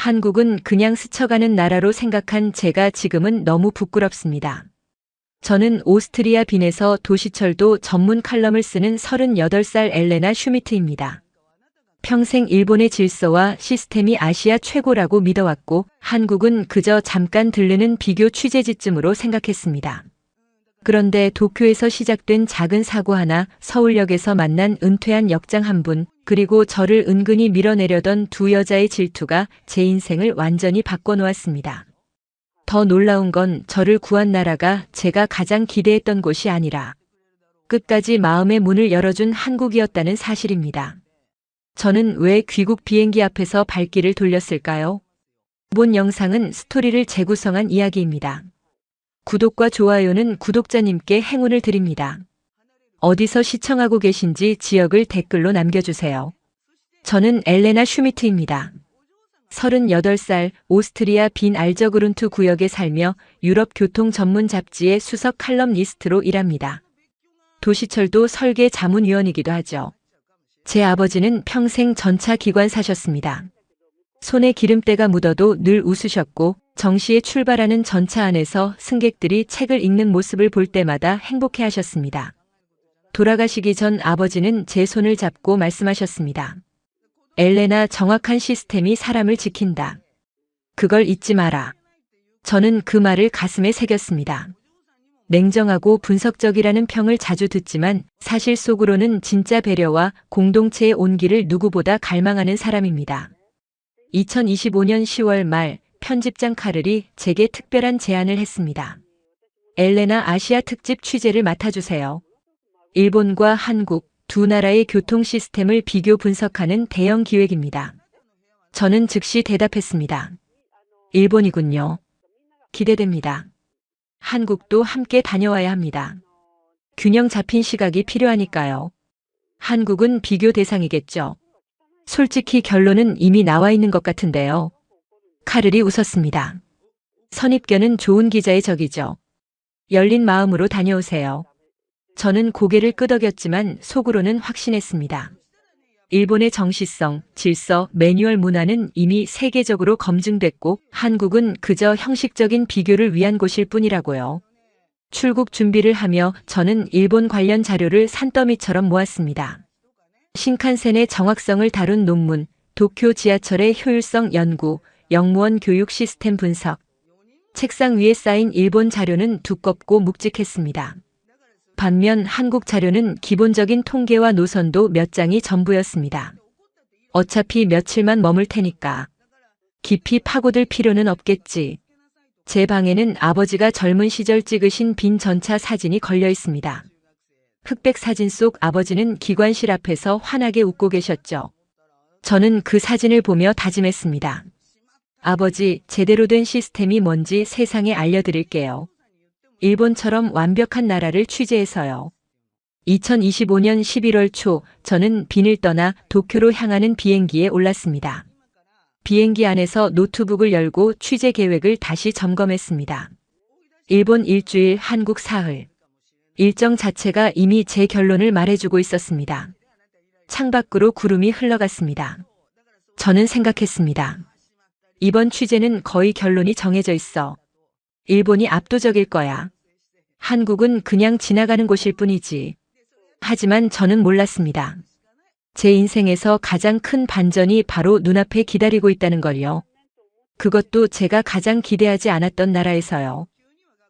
한국은 그냥 스쳐가는 나라로 생각한 제가 지금은 너무 부끄럽습니다. 저는 오스트리아 빈에서 도시철도 전문 칼럼을 쓰는 38살 엘레나 슈미트입니다. 평생 일본의 질서와 시스템이 아시아 최고라고 믿어왔고 한국은 그저 잠깐 들르는 비교 취재지쯤으로 생각했습니다. 그런데 도쿄에서 시작된 작은 사고 하나, 서울역에서 만난 은퇴한 역장 한 분, 그리고 저를 은근히 밀어내려던 두 여자의 질투가 제 인생을 완전히 바꿔놓았습니다. 더 놀라운 건 저를 구한 나라가 제가 가장 기대했던 곳이 아니라 끝까지 마음의 문을 열어준 한국이었다는 사실입니다. 저는 왜 귀국 비행기 앞에서 발길을 돌렸을까요? 본 영상은 스토리를 재구성한 이야기입니다. 구독과 좋아요는 구독자님께 행운을 드립니다. 어디서 시청하고 계신지 지역을 댓글로 남겨주세요. 저는 엘레나 슈미트입니다. 38살 오스트리아 빈 알저그룬트 구역에 살며 유럽 교통 전문 잡지의 수석 칼럼니스트로 일합니다. 도시철도 설계 자문위원이기도 하죠. 제 아버지는 평생 전차 기관사셨습니다. 손에 기름때가 묻어도 늘 웃으셨고 정시에 출발하는 전차 안에서 승객들이 책을 읽는 모습을 볼 때마다 행복해하셨습니다. 돌아가시기 전 아버지는 제 손을 잡고 말씀하셨습니다. 엘레나, 정확한 시스템이 사람을 지킨다. 그걸 잊지 마라. 저는 그 말을 가슴에 새겼습니다. 냉정하고 분석적이라는 평을 자주 듣지만 사실 속으로는 진짜 배려와 공동체의 온기를 누구보다 갈망하는 사람입니다. 2025년 10월 말 편집장 카를이 제게 특별한 제안을 했습니다. 엘레나 아시아 특집 취재를 맡아주세요. 일본과 한국 두 나라의 교통 시스템을 비교 분석하는 대형 기획입니다. 저는 즉시 대답했습니다. 일본이군요. 기대됩니다. 한국도 함께 다녀와야 합니다. 균형 잡힌 시각이 필요하니까요. 한국은 비교 대상이겠죠. 솔직히 결론은 이미 나와 있는 것 같은데요. 카를이 웃었습니다. 선입견은 좋은 기자의 적이죠. 열린 마음으로 다녀오세요. 저는 고개를 끄덕였지만 속으로는 확신했습니다. 일본의 정시성, 질서, 매뉴얼 문화는 이미 세계적으로 검증됐고 한국은 그저 형식적인 비교를 위한 곳일 뿐이라고요. 출국 준비를 하며 저는 일본 관련 자료를 산더미처럼 모았습니다. 신칸센의 정확성을 다룬 논문, 도쿄 지하철의 효율성 연구, 역무원 교육 시스템 분석. 책상 위에 쌓인 일본 자료는 두껍고 묵직했습니다. 반면 한국 자료는 기본적인 통계와 노선도 몇 장이 전부였습니다. 어차피 며칠만 머물 테니까 깊이 파고들 필요는 없겠지. 제 방에는 아버지가 젊은 시절 찍으신 빈 전차 사진이 걸려 있습니다. 흑백 사진 속 아버지는 기관실 앞에서 환하게 웃고 계셨죠. 저는 그 사진을 보며 다짐했습니다. 아버지, 제대로 된 시스템이 뭔지 세상에 알려드릴게요. 일본처럼 완벽한 나라를 취재해서요. 2025년 11월 초 저는 빈을 떠나 도쿄로 향하는 비행기에 올랐습니다. 비행기 안에서 노트북을 열고 취재 계획을 다시 점검했습니다. 일본 일주일, 한국 사흘. 일정 자체가 이미 제 결론을 말해주고 있었습니다. 창밖으로 구름이 흘러갔습니다. 저는 생각했습니다. 이번 취재는 거의 결론이 정해져 있어. 일본이 압도적일 거야. 한국은 그냥 지나가는 곳일 뿐이지. 하지만 저는 몰랐습니다. 제 인생에서 가장 큰 반전이 바로 눈앞에 기다리고 있다는 걸요. 그것도 제가 가장 기대하지 않았던 나라에서요.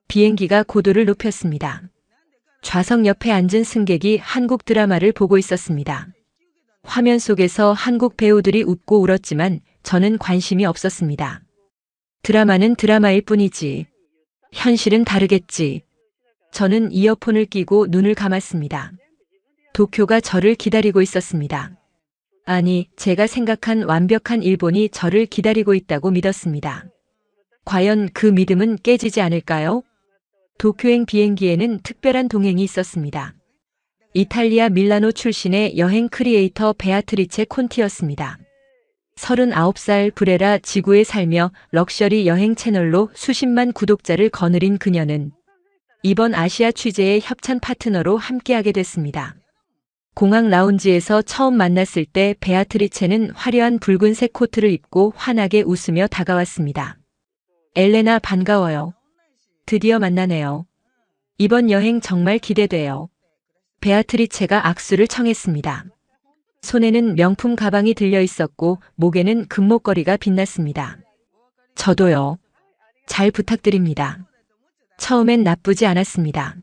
비행기가 고도를 높였습니다. 좌석 옆에 앉은 승객이 한국 드라마를 보고 있었습니다. 화면 속에서 한국 배우들이 웃고 울었지만 저는 관심이 없었습니다. 드라마는 드라마일 뿐이지. 현실은 다르겠지. 저는 이어폰을 끼고 눈을 감았습니다. 도쿄가 저를 기다리고 있었습니다. 아니, 제가 생각한 완벽한 일본이 저를 기다리고 있다고 믿었습니다. 과연 그 믿음은 깨지지 않을까요? 도쿄행 비행기에는 특별한 동행이 있었습니다. 이탈리아 밀라노 출신의 여행 크리에이터 베아트리체 콘티였습니다. 39살 브레라 지구에 살며 럭셔리 여행 채널로 수십만 구독자를 거느린 그녀는 이번 아시아 취재의 협찬 파트너로 함께하게 됐습니다. 공항 라운지에서 처음 만났을 때 베아트리체는 화려한 붉은색 코트를 입고 환하게 웃으며 다가왔습니다. 엘레나 반가워요. 드디어 만나네요. 이번 여행 정말 기대돼요. 베아트리체가 악수를 청했습니다. 손에는 명품 가방이 들려 있었고 목에는 금목걸이가 빛났습니다. 저도요. 잘 부탁드립니다. 처음엔 나쁘지 않았습니다.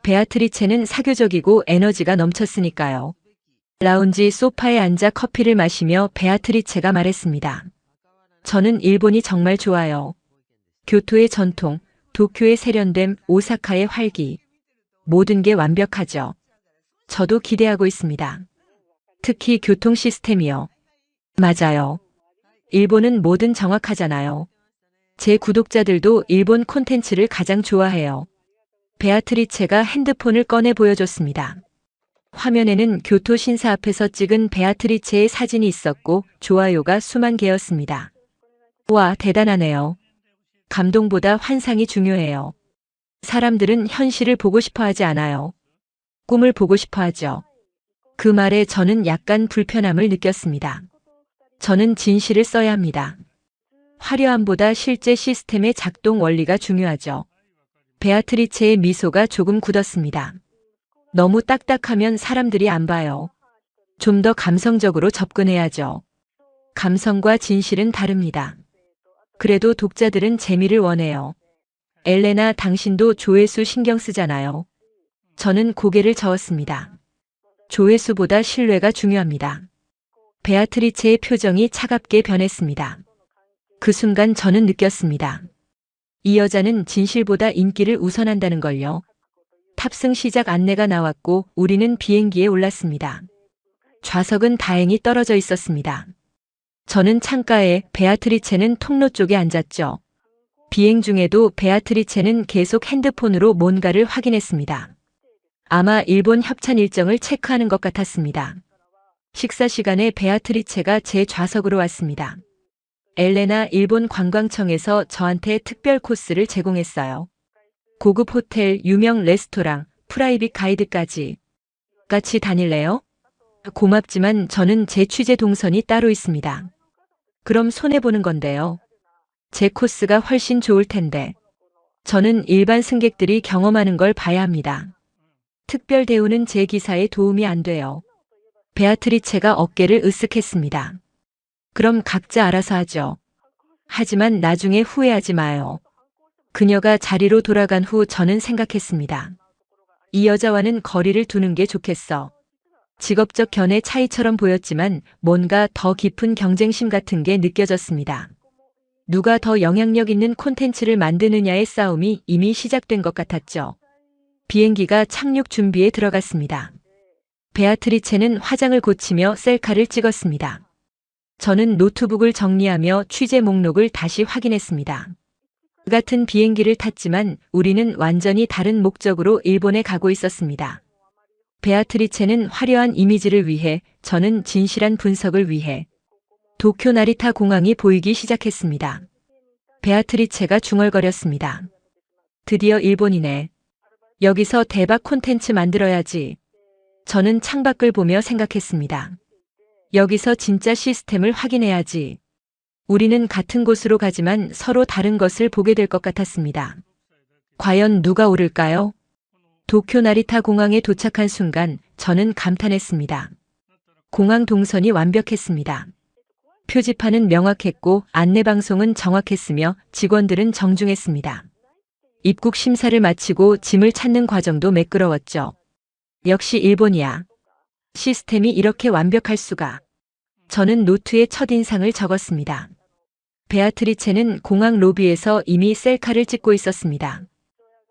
베아트리체는 사교적이고 에너지가 넘쳤으니까요. 라운지 소파에 앉아 커피를 마시며 베아트리체가 말했습니다. 저는 일본이 정말 좋아요. 교토의 전통, 도쿄의 세련됨, 오사카의 활기. 모든 게 완벽하죠. 저도 기대하고 있습니다. 특히 교통 시스템이요. 맞아요. 일본은 뭐든 정확하잖아요. 제 구독자들도 일본 콘텐츠를 가장 좋아해요. 베아트리체가 핸드폰을 꺼내 보여줬습니다. 화면에는 교토 신사 앞에서 찍은 베아트리체의 사진이 있었고 좋아요가 수만 개였습니다. 와, 대단하네요. 감동보다 환상이 중요해요. 사람들은 현실을 보고 싶어 하지 않아요. 꿈을 보고 싶어 하죠. 그 말에 저는 약간 불편함을 느꼈습니다. 저는 진실을 써야 합니다. 화려함보다 실제 시스템의 작동 원리가 중요하죠. 베아트리체의 미소가 조금 굳었습니다. 너무 딱딱하면 사람들이 안 봐요. 좀 더 감성적으로 접근해야죠. 감성과 진실은 다릅니다. 그래도 독자들은 재미를 원해요. 엘레나, 당신도 조회수 신경 쓰잖아요. 저는 고개를 저었습니다. 조회수보다 신뢰가 중요합니다. 베아트리체의 표정이 차갑게 변했습니다. 그 순간 저는 느꼈습니다. 이 여자는 진실보다 인기를 우선한다는 걸요. 탑승 시작 안내가 나왔고 우리는 비행기에 올랐습니다. 좌석은 다행히 떨어져 있었습니다. 저는 창가에, 베아트리체는 통로 쪽에 앉았죠. 비행 중에도 베아트리체는 계속 핸드폰으로 뭔가를 확인했습니다. 아마 일본 협찬 일정을 체크하는 것 같았습니다. 식사 시간에 베아트리체가 제 좌석으로 왔습니다. 엘레나, 일본 관광청에서 저한테 특별 코스를 제공했어요. 고급 호텔, 유명 레스토랑, 프라이빗 가이드까지. 같이 다닐래요? 고맙지만 저는 제 취재 동선이 따로 있습니다. 그럼 손해보는 건데요. 제 코스가 훨씬 좋을 텐데. 저는 일반 승객들이 경험하는 걸 봐야 합니다. 특별 대우는 제 기사에 도움이 안 돼요. 베아트리체가 어깨를 으쓱했습니다. 그럼 각자 알아서 하죠. 하지만 나중에 후회하지 마요. 그녀가 자리로 돌아간 후 저는 생각했습니다. 이 여자와는 거리를 두는 게 좋겠어. 직업적 견해 차이처럼 보였지만 뭔가 더 깊은 경쟁심 같은 게 느껴졌습니다. 누가 더 영향력 있는 콘텐츠를 만드느냐의 싸움이 이미 시작된 것 같았죠. 비행기가 착륙 준비에 들어갔습니다. 베아트리체는 화장을 고치며 셀카를 찍었습니다. 저는 노트북을 정리하며 취재 목록을 다시 확인했습니다. 같은 비행기를 탔지만 우리는 완전히 다른 목적으로 일본에 가고 있었습니다. 베아트리체는 화려한 이미지를 위해, 저는 진실한 분석을 위해. 도쿄 나리타 공항이 보이기 시작했습니다. 베아트리체가 중얼거렸습니다. 드디어 일본이네. 여기서 대박 콘텐츠 만들어야지. 저는 창밖을 보며 생각했습니다. 여기서 진짜 시스템을 확인해야지. 우리는 같은 곳으로 가지만 서로 다른 것을 보게 될 것 같았습니다. 과연 누가 오를까요? 도쿄 나리타 공항에 도착한 순간 저는 감탄했습니다. 공항 동선이 완벽했습니다. 표지판은 명확했고 안내방송은 정확했으며 직원들은 정중했습니다. 입국 심사를 마치고 짐을 찾는 과정도 매끄러웠죠. 역시 일본이야. 시스템이 이렇게 완벽할 수가. 저는 노트에 첫인상을 적었습니다. 베아트리체는 공항 로비에서 이미 셀카를 찍고 있었습니다.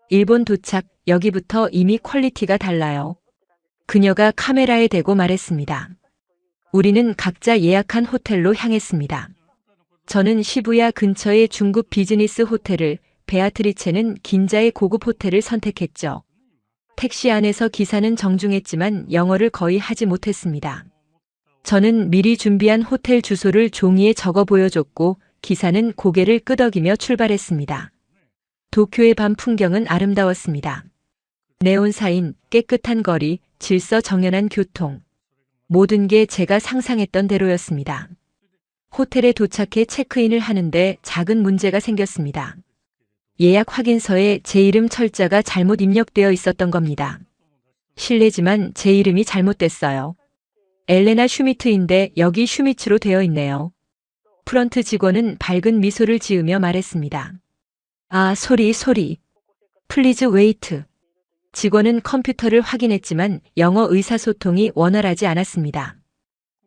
일본 도착, 여기부터 이미 퀄리티가 달라요. 그녀가 카메라에 대고 말했습니다. 우리는 각자 예약한 호텔로 향했습니다. 저는 시부야 근처의 중급 비즈니스 호텔을, 베아트리체는 긴자의 고급 호텔을 선택했죠. 택시 안에서 기사는 정중했지만 영어를 거의 하지 못했습니다. 저는 미리 준비한 호텔 주소를 종이에 적어 보여줬고 기사는 고개를 끄덕이며 출발했습니다. 도쿄의 밤 풍경은 아름다웠습니다. 네온 사인, 깨끗한 거리, 질서 정연한 교통. 모든 게 제가 상상했던 대로였습니다. 호텔에 도착해 체크인을 하는데 작은 문제가 생겼습니다. 예약 확인서에 제 이름 철자가 잘못 입력되어 있었던 겁니다. 실례지만 제 이름이 잘못됐어요. 엘레나 슈미트인데 여기 슈미츠로 되어 있네요. 프런트 직원은 밝은 미소를 지으며 말했습니다. 아, 소리. 플리즈 웨이트. 직원은 컴퓨터를 확인했지만 영어 의사소통이 원활하지 않았습니다.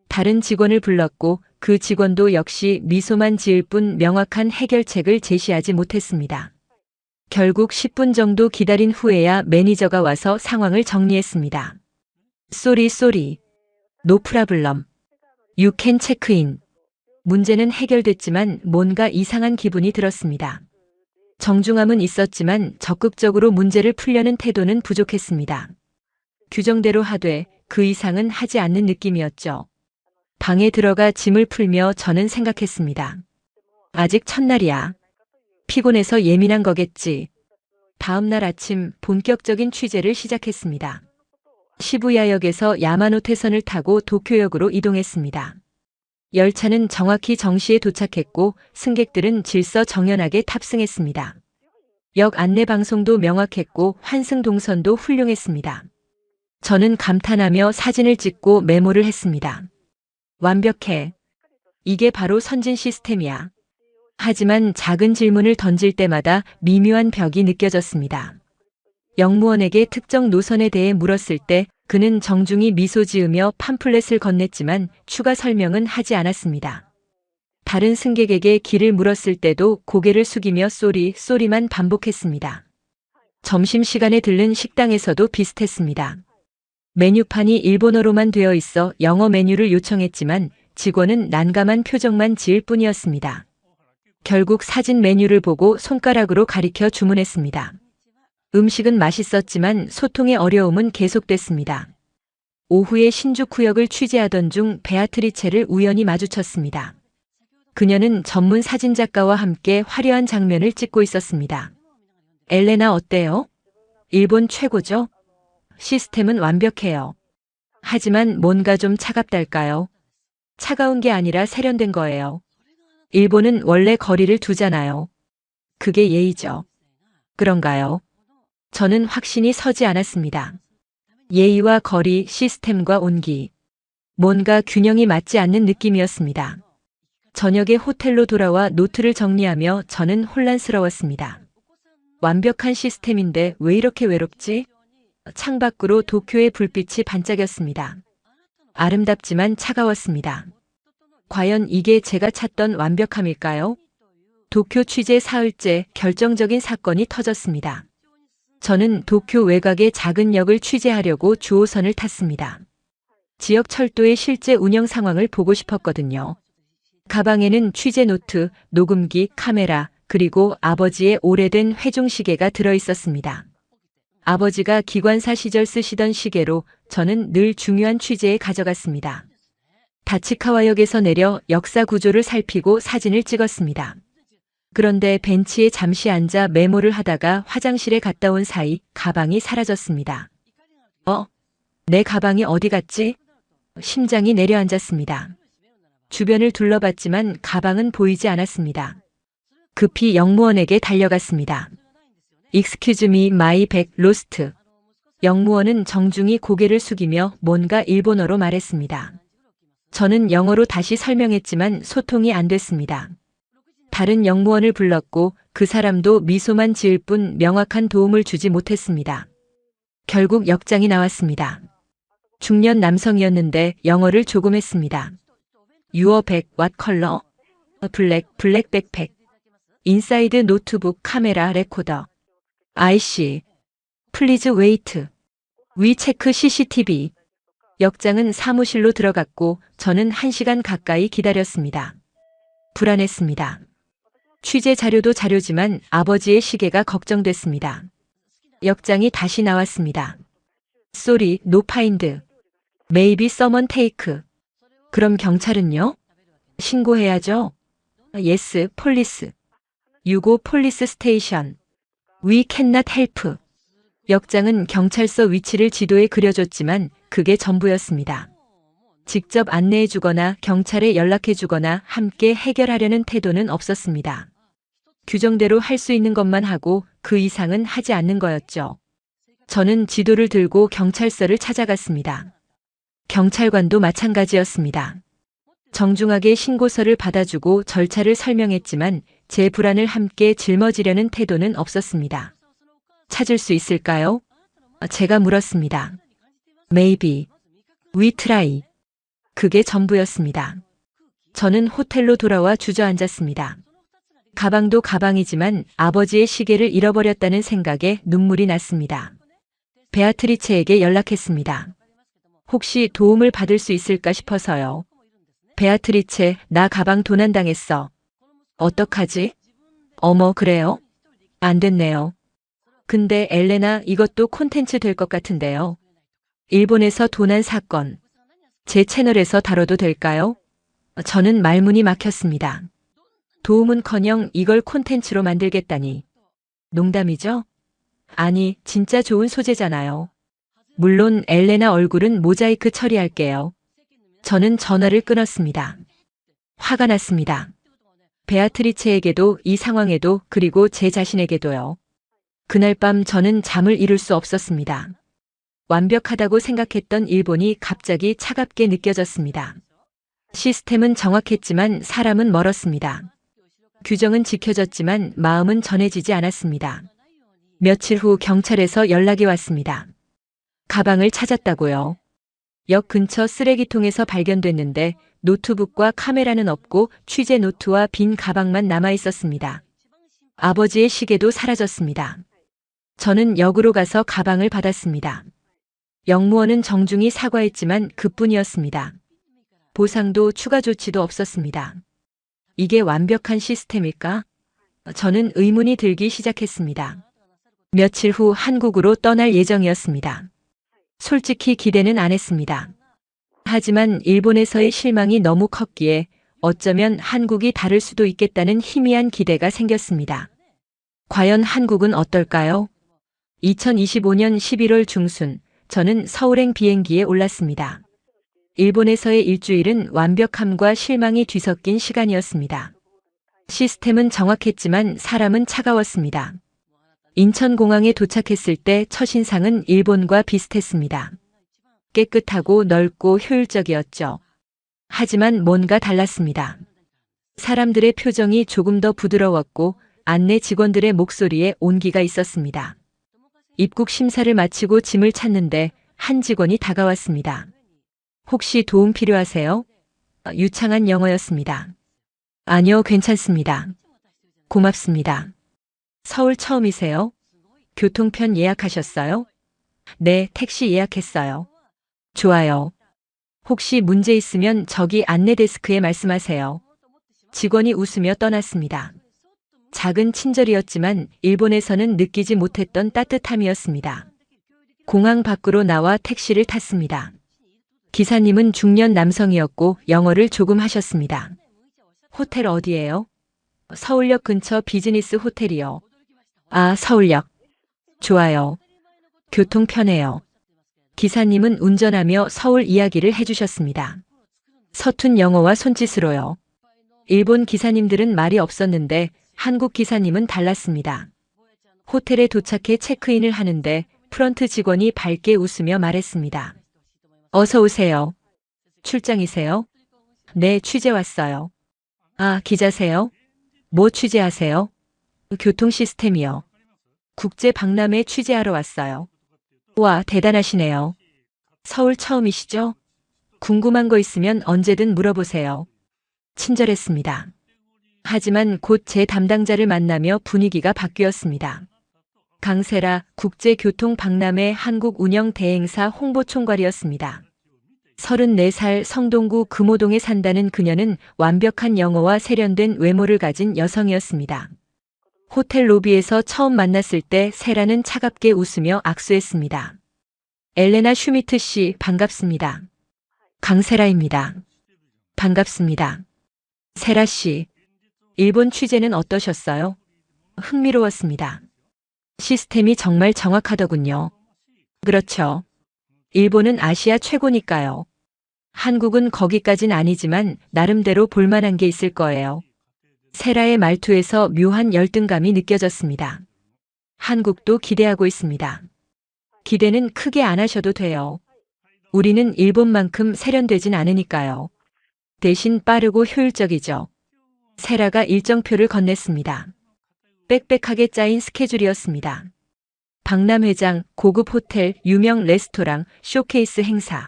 다른 직원을 불렀고 그 직원도 역시 미소만 지을 뿐 명확한 해결책을 제시하지 못했습니다. 결국 10분 정도 기다린 후에야 매니저가 와서 상황을 정리했습니다. 쏘리. 노 프라블럼. You can check in. 문제는 해결됐지만 뭔가 이상한 기분이 들었습니다. 정중함은 있었지만 적극적으로 문제를 풀려는 태도는 부족했습니다. 규정대로 하되 그 이상은 하지 않는 느낌이었죠. 방에 들어가 짐을 풀며 저는 생각했습니다. 아직 첫날이야. 피곤해서 예민한 거겠지. 다음 날 아침 본격적인 취재를 시작했습니다. 시부야역에서 야마노테선을 타고 도쿄역으로 이동했습니다. 열차는 정확히 정시에 도착했고 승객들은 질서 정연하게 탑승했습니다. 역 안내 방송도 명확했고 환승 동선도 훌륭했습니다. 저는 감탄하며 사진을 찍고 메모를 했습니다. 완벽해. 이게 바로 선진 시스템이야. 하지만 작은 질문을 던질 때마다 미묘한 벽이 느껴졌습니다. 역무원에게 특정 노선에 대해 물었을 때 그는 정중히 미소 지으며 팜플렛을 건넸지만 추가 설명은 하지 않았습니다. 다른 승객에게 길을 물었을 때도 고개를 숙이며 쏘리만 반복했습니다. 점심시간에 들른 식당에서도 비슷했습니다. 메뉴판이 일본어로만 되어 있어 영어 메뉴를 요청했지만 직원은 난감한 표정만 지을 뿐이었습니다. 결국 사진 메뉴를 보고 손가락으로 가리켜 주문했습니다. 음식은 맛있었지만 소통의 어려움은 계속됐습니다. 오후에 신주쿠역을 취재하던 중 베아트리체를 우연히 마주쳤습니다. 그녀는 전문 사진작가와 함께 화려한 장면을 찍고 있었습니다. 엘레나 어때요? 일본 최고죠? 시스템은 완벽해요. 하지만 뭔가 좀 차갑달까요? 차가운 게 아니라 세련된 거예요. 일본은 원래 거리를 두잖아요. 그게 예의죠. 그런가요? 저는 확신이 서지 않았습니다. 예의와 거리, 시스템과 온기. 뭔가 균형이 맞지 않는 느낌이었습니다. 저녁에 호텔로 돌아와 노트를 정리하며 저는 혼란스러웠습니다. 완벽한 시스템인데 왜 이렇게 외롭지? 창밖으로 도쿄의 불빛이 반짝였습니다. 아름답지만 차가웠습니다. 과연 이게 제가 찾던 완벽함일까요? 도쿄 취재 사흘째 결정적인 사건이 터졌습니다. 저는 도쿄 외곽의 작은 역을 취재하려고 주호선을 탔습니다. 지역 철도의 실제 운영 상황을 보고 싶었거든요. 가방에는 취재 노트, 녹음기, 카메라, 그리고 아버지의 오래된 회중시계가 들어있었습니다. 아버지가 기관사 시절 쓰시던 시계로 저는 늘 중요한 취재에 가져갔습니다. 다치카와역에서 내려 역사 구조를 살피고 사진을 찍었습니다. 그런데 벤치에 잠시 앉아 메모를 하다가 화장실에 갔다 온 사이 가방이 사라졌습니다. 내 가방이 어디 갔지? 심장이 내려앉았습니다. 주변을 둘러봤지만 가방은 보이지 않았습니다. 급히 역무원에게 달려갔습니다. Excuse me, my bag lost. 역무원은 정중히 고개를 숙이며 뭔가 일본어로 말했습니다. 저는 영어로 다시 설명했지만 소통이 안 됐습니다. 다른 역무원을 불렀고 그 사람도 미소만 지을 뿐 명확한 도움을 주지 못했습니다. 결국 역장이 나왔습니다. 중년 남성이었는데 영어를 조금 했습니다. Your bag, what color? 블랙 백팩. 인사이드 노트북, 카메라, 레코더. IC. Please wait. We check CCTV. 역장은 사무실로 들어갔고 저는 1시간 가까이 기다렸습니다. 불안했습니다. 취재 자료도 자료지만 아버지의 시계가 걱정됐습니다. 역장이 다시 나왔습니다. Sorry, no find. Maybe someone take. 그럼 경찰은요? 신고해야죠. Yes, police. You go police station. We cannot help. 역장은 경찰서 위치를 지도에 그려줬지만 그게 전부였습니다. 직접 안내해주거나 경찰에 연락해주거나 함께 해결하려는 태도는 없었습니다. 규정대로 할 수 있는 것만 하고 그 이상은 하지 않는 거였죠. 저는 지도를 들고 경찰서를 찾아갔습니다. 경찰관도 마찬가지였습니다. 정중하게 신고서를 받아주고 절차를 설명했지만 제 불안을 함께 짊어지려는 태도는 없었습니다. 찾을 수 있을까요? 제가 물었습니다. Maybe. We try. 그게 전부였습니다. 저는 호텔로 돌아와 주저앉았습니다. 가방도 가방이지만 아버지의 시계를 잃어버렸다는 생각에 눈물이 났습니다. 베아트리체에게 연락했습니다. 혹시 도움을 받을 수 있을까 싶어서요. 베아트리체, 나 가방 도난당했어. 어떡하지? 어머, 그래요? 안 됐네요. 근데 엘레나, 이것도 콘텐츠 될 것 같은데요. 일본에서 도난 사건. 제 채널에서 다뤄도 될까요? 저는 말문이 막혔습니다. 도움은커녕 이걸 콘텐츠로 만들겠다니. 농담이죠? 아니, 진짜 좋은 소재잖아요. 물론 엘레나 얼굴은 모자이크 처리할게요. 저는 전화를 끊었습니다. 화가 났습니다. 베아트리체에게도 이 상황에도 그리고 제 자신에게도요. 그날 밤 저는 잠을 이룰 수 없었습니다. 완벽하다고 생각했던 일본이 갑자기 차갑게 느껴졌습니다. 시스템은 정확했지만 사람은 멀었습니다. 규정은 지켜졌지만 마음은 전해지지 않았습니다. 며칠 후 경찰에서 연락이 왔습니다. 가방을 찾았다고요. 역 근처 쓰레기통에서 발견됐는데 노트북과 카메라는 없고 취재 노트와 빈 가방만 남아 있었습니다. 아버지의 시계도 사라졌습니다. 저는 역으로 가서 가방을 받았습니다. 역무원은 정중히 사과했지만 그뿐이었습니다. 보상도 추가 조치도 없었습니다. 이게 완벽한 시스템일까? 저는 의문이 들기 시작했습니다. 며칠 후 한국으로 떠날 예정이었습니다. 솔직히 기대는 안 했습니다. 하지만 일본에서의 실망이 너무 컸기에 어쩌면 한국이 다를 수도 있겠다는 희미한 기대가 생겼습니다. 과연 한국은 어떨까요? 2025년 11월 중순, 저는 서울행 비행기에 올랐습니다. 일본에서의 일주일은 완벽함과 실망이 뒤섞인 시간이었습니다. 시스템은 정확했지만 사람은 차가웠습니다. 인천공항에 도착했을 때 첫인상은 일본과 비슷했습니다. 깨끗하고 넓고 효율적이었죠. 하지만 뭔가 달랐습니다. 사람들의 표정이 조금 더 부드러웠고 안내 직원들의 목소리에 온기가 있었습니다. 입국 심사를 마치고 짐을 찾는데 한 직원이 다가왔습니다. 혹시 도움 필요하세요? 유창한 영어였습니다. 아니요, 괜찮습니다. 고맙습니다. 서울 처음이세요? 교통편 예약하셨어요? 네, 택시 예약했어요. 좋아요. 혹시 문제 있으면 저기 안내 데스크에 말씀하세요. 직원이 웃으며 떠났습니다. 작은 친절이었지만 일본에서는 느끼지 못했던 따뜻함이었습니다. 공항 밖으로 나와 택시를 탔습니다. 기사님은 중년 남성이었고 영어를 조금 하셨습니다. 호텔 어디예요? 서울역 근처 비즈니스 호텔이요. 아, 서울역. 좋아요. 교통 편해요. 기사님은 운전하며 서울 이야기를 해주셨습니다. 서툰 영어와 손짓으로요. 일본 기사님들은 말이 없었는데 한국 기사님은 달랐습니다. 호텔에 도착해 체크인을 하는데 프런트 직원이 밝게 웃으며 말했습니다. 어서 오세요. 출장이세요? 네, 취재 왔어요. 아, 기자세요? 뭐 취재하세요? 교통 시스템이요. 국제 박람회 취재하러 왔어요. 와, 대단하시네요. 서울 처음이시죠? 궁금한 거 있으면 언제든 물어보세요. 친절했습니다. 하지만 곧 제 담당자를 만나며 분위기가 바뀌었습니다. 강세라 국제교통박람회 한국 운영 대행사 홍보총괄이었습니다. 34살 성동구 금호동에 산다는 그녀는 완벽한 영어와 세련된 외모를 가진 여성이었습니다. 호텔 로비에서 처음 만났을 때 세라는 차갑게 웃으며 악수했습니다. 엘레나 슈미트 씨, 반갑습니다. 강세라입니다. 반갑습니다. 세라 씨, 일본 취재는 어떠셨어요? 흥미로웠습니다. 시스템이 정말 정확하더군요. 그렇죠. 일본은 아시아 최고니까요. 한국은 거기까진 아니지만 나름대로 볼만한 게 있을 거예요. 세라의 말투에서 묘한 열등감이 느껴졌습니다. 한국도 기대하고 있습니다. 기대는 크게 안 하셔도 돼요. 우리는 일본만큼 세련되진 않으니까요. 대신 빠르고 효율적이죠. 세라가 일정표를 건넸습니다. 빽빽하게 짜인 스케줄이었습니다. 박람회장, 고급 호텔, 유명 레스토랑, 쇼케이스 행사.